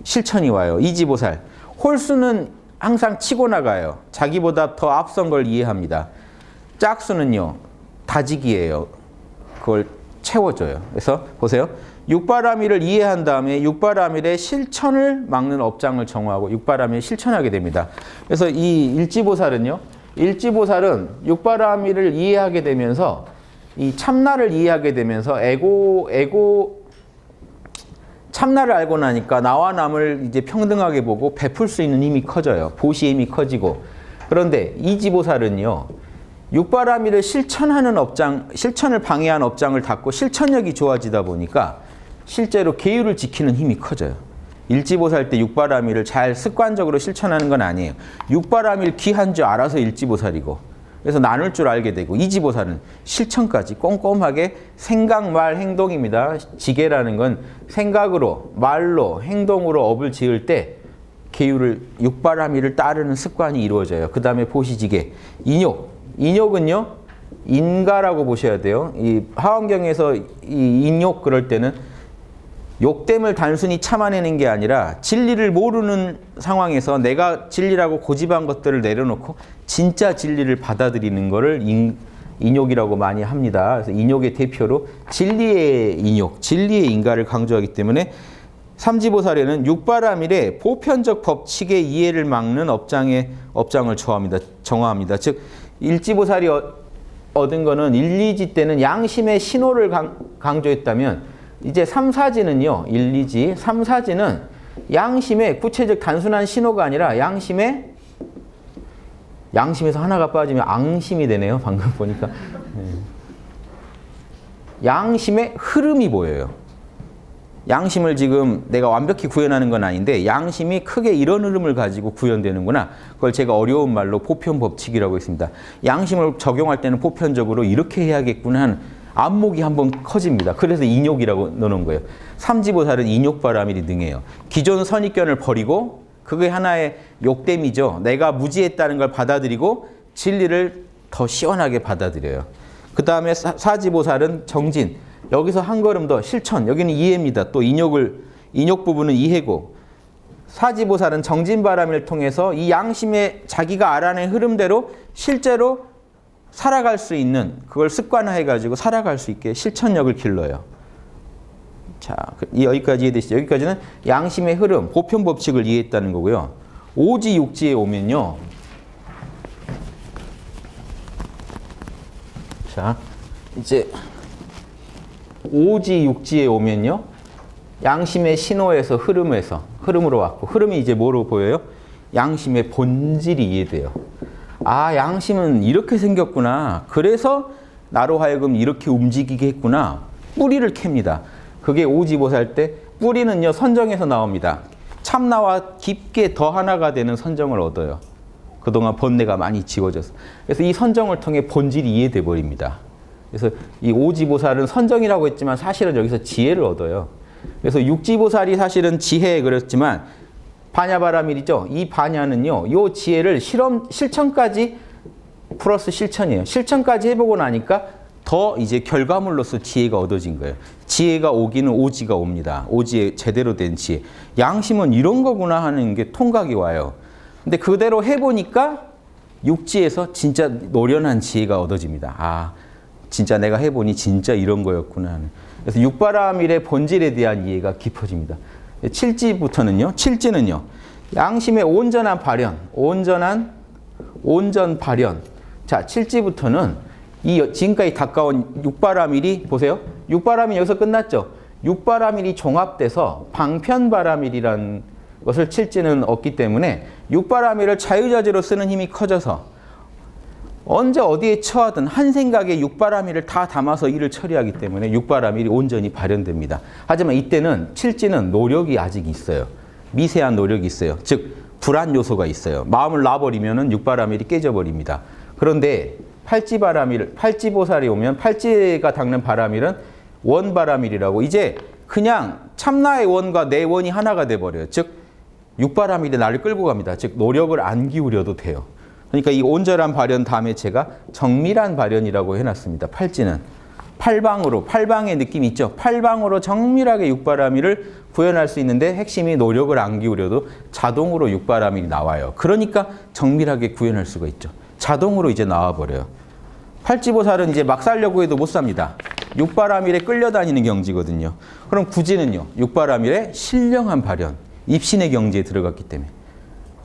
실천이 와요. 이지보살. 홀수는 항상 치고 나가요. 자기보다 더 앞선 걸 이해합니다. 짝수는요. 다지기예요. 그걸 채워줘요. 그래서 보세요. 육바라밀을 이해한 다음에 육바라밀의 실천을 막는 업장을 정하고 육바라밀을 실천하게 됩니다. 그래서 이 일지보살은 육바라밀을 이해하게 되면서 이 참나를 이해하게 되면서 참나를 알고 나니까 나와 남을 이제 평등하게 보고 베풀 수 있는 힘이 커져요. 보시의 힘이 커지고. 그런데 이지보살은요. 육바라밀을 실천하는 업장, 실천을 방해한 업장을 닫고 실천력이 좋아지다 보니까 실제로 계율을 지키는 힘이 커져요. 일지보살 때 육바라밀을 잘 습관적으로 실천하는 건 아니에요. 육바라밀 귀한 줄 알아서 일지보살이고 그래서 나눌 줄 알게 되고 이지보살은 실천까지 꼼꼼하게 생각, 말, 행동입니다. 지계라는 건 생각으로, 말로, 행동으로 업을 지을 때 계율을 육바라밀을 따르는 습관이 이루어져요. 그 다음에 보시지계, 인욕은요 인가라고 보셔야 돼요. 이 하원경에서 이 인욕 그럴 때는 욕됨을 단순히 참아내는 게 아니라 진리를 모르는 상황에서 내가 진리라고 고집한 것들을 내려놓고 진짜 진리를 받아들이는 거를 인욕이라고 많이 합니다. 그래서 인욕의 대표로 진리의 인욕, 진리의 인가를 강조하기 때문에 삼지보살에는 육바라밀의 보편적 법칙의 이해를 막는 업장을 정합니다. 즉 일지보살이 얻은 거는 1, 2지 때는 양심의 신호를 강조했다면 이제 3, 4지는요. 1, 2지, 3, 4지는 양심의 구체적 단순한 신호가 아니라 양심에서 하나가 빠지면 앙심이 되네요. 방금 보니까. 양심의 흐름이 보여요. 양심을 지금 내가 완벽히 구현하는 건 아닌데 양심이 크게 이런 흐름을 가지고 구현되는구나. 그걸 제가 어려운 말로 보편 법칙이라고 했습니다. 양심을 적용할 때는 보편적으로 이렇게 해야겠구나 하는 안목이 한번 커집니다. 그래서 인욕이라고 넣는 거예요. 삼지보살은 인욕바라밀이 능해요. 기존 선입견을 버리고 그게 하나의 욕됨이죠. 내가 무지했다는 걸 받아들이고 진리를 더 시원하게 받아들여요. 그 다음에 사지보살은 정진. 여기서 한 걸음 더 실천. 여기는 이해입니다. 또 인욕 부분은 이해고. 사지보살은 정진바라밀을 통해서 이 양심의 자기가 알아낸 흐름대로 실제로 살아갈 수 있는 그걸 습관화해가지고 살아갈 수 있게 실천력을 길러요. 자, 여기까지 이해되시죠? 여기까지는 양심의 흐름, 보편 법칙을 이해했다는 거고요. 오지 육지에 오면요. 자, 이제 오지 육지에 오면요. 양심의 신호에서 흐름으로 왔고 흐름이 이제 뭐로 보여요? 양심의 본질이 이해돼요. 아, 양심은 이렇게 생겼구나. 그래서 나로 하여금 이렇게 움직이게 했구나. 뿌리를 캡니다. 그게 오지보살 때 뿌리는요. 선정에서 나옵니다. 참나와 깊게 더 하나가 되는 선정을 얻어요. 그동안 번뇌가 많이 지워져서. 그래서 이 선정을 통해 본질이 이해돼 버립니다. 그래서 이 오지보살은 선정이라고 했지만 사실은 여기서 지혜를 얻어요. 그래서 육지보살이 사실은 지혜에 그랬지만 반야바라밀이죠. 이 반야는요. 이 지혜를 실천까지 플러스 실천이에요. 실천까지 해보고 나니까 더 이제 결과물로서 지혜가 얻어진 거예요. 지혜가 오기는 오지가 옵니다. 오지의 제대로 된 지혜. 양심은 이런 거구나 하는 게 통각이 와요. 근데 그대로 해보니까 육지에서 진짜 노련한 지혜가 얻어집니다. 아, 진짜 내가 해보니 진짜 이런 거였구나 하는. 그래서 육바라밀의 본질에 대한 이해가 깊어집니다. 7지는요. 양심의 온전한 발현, 온전 발현. 자, 7지부터는 이 지금까지 가까운 육바라밀이 보세요. 육바라밀 여기서 끝났죠. 육바라밀이 종합돼서 방편바라밀이라는 것을 7지는 얻기 때문에 육바라밀을 자유자재로 쓰는 힘이 커져서 언제 어디에 처하든 한 생각에 육바라밀을 다 담아서 일을 처리하기 때문에 육바라밀이 온전히 발현됩니다. 하지만 이때는 7지는 노력이 아직 있어요. 미세한 노력이 있어요. 즉 불안 요소가 있어요. 마음을 놔버리면 육바라밀이 깨져버립니다. 그런데 8지보살이 오면 8지가 닦는 바라밀은 원바라밀이라고 이제 그냥 참나의 원과 내 원이 하나가 돼버려요. 즉 육바라밀이 나를 끌고 갑니다. 즉 노력을 안 기울여도 돼요. 그러니까 이 온전한 발현 다음에 제가 정밀한 발현이라고 해놨습니다. 8지는 팔방의 느낌이 있죠. 팔방으로 정밀하게 육바라밀을 구현할 수 있는데 핵심이 노력을 안 기울여도 자동으로 육바라밀이 나와요. 그러니까 정밀하게 구현할 수가 있죠. 자동으로 이제 나와버려요. 8지보살은 이제 막 살려고 해도 못 삽니다. 육바라밀에 끌려다니는 경지거든요. 그럼 9지는요. 육바라밀의 신령한 발현, 입신의 경지에 들어갔기 때문에.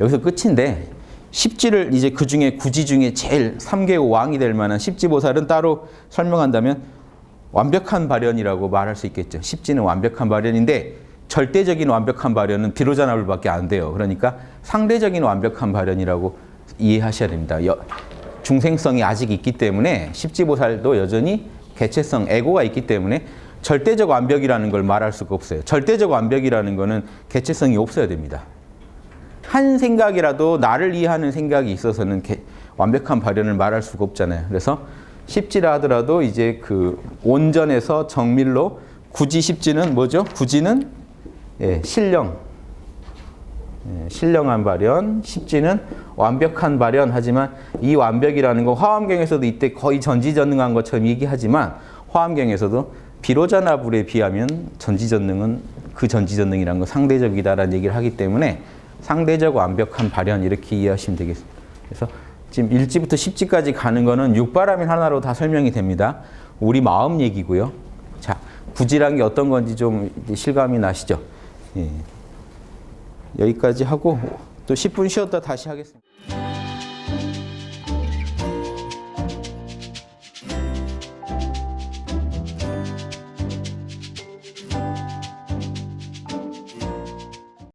여기서 끝인데 10지를 이제 그 중에 9지 중에 제일 3개의 왕이 될 만한 10지보살은 따로 설명한다면 완벽한 발현이라고 말할 수 있겠죠. 10지는 완벽한 발현인데 절대적인 완벽한 발현은 비로자나불밖에 안 돼요. 그러니까 상대적인 완벽한 발현이라고 이해하셔야 됩니다. 중생성이 아직 있기 때문에 10지보살도 여전히 개체성, 에고가 있기 때문에 절대적 완벽이라는 걸 말할 수가 없어요. 절대적 완벽이라는 거는 개체성이 없어야 됩니다. 한 생각이라도 나를 이해하는 생각이 있어서는 완벽한 발현을 말할 수가 없잖아요. 그래서 10지라 하더라도 이제 그 온전에서 정밀로 9지 10지는 뭐죠? 9지는 신령한 발현, 10지는 완벽한 발현. 하지만 이 완벽이라는 거 화엄경에서도 이때 거의 전지전능한 것처럼 얘기하지만 화엄경에서도 비로자나불에 비하면 전지전능은 그 전지전능이라는 건 상대적이다라는 얘기를 하기 때문에 상대적 완벽한 발현 이렇게 이해하시면 되겠습니다. 그래서 지금 1지부터 10지까지 가는 거는 육바라밀 하나로 다 설명이 됩니다. 우리 마음 얘기고요. 자, 9지란 게 어떤 건지 좀 실감이 나시죠? 예. 여기까지 하고 또 10분 쉬었다 다시 하겠습니다.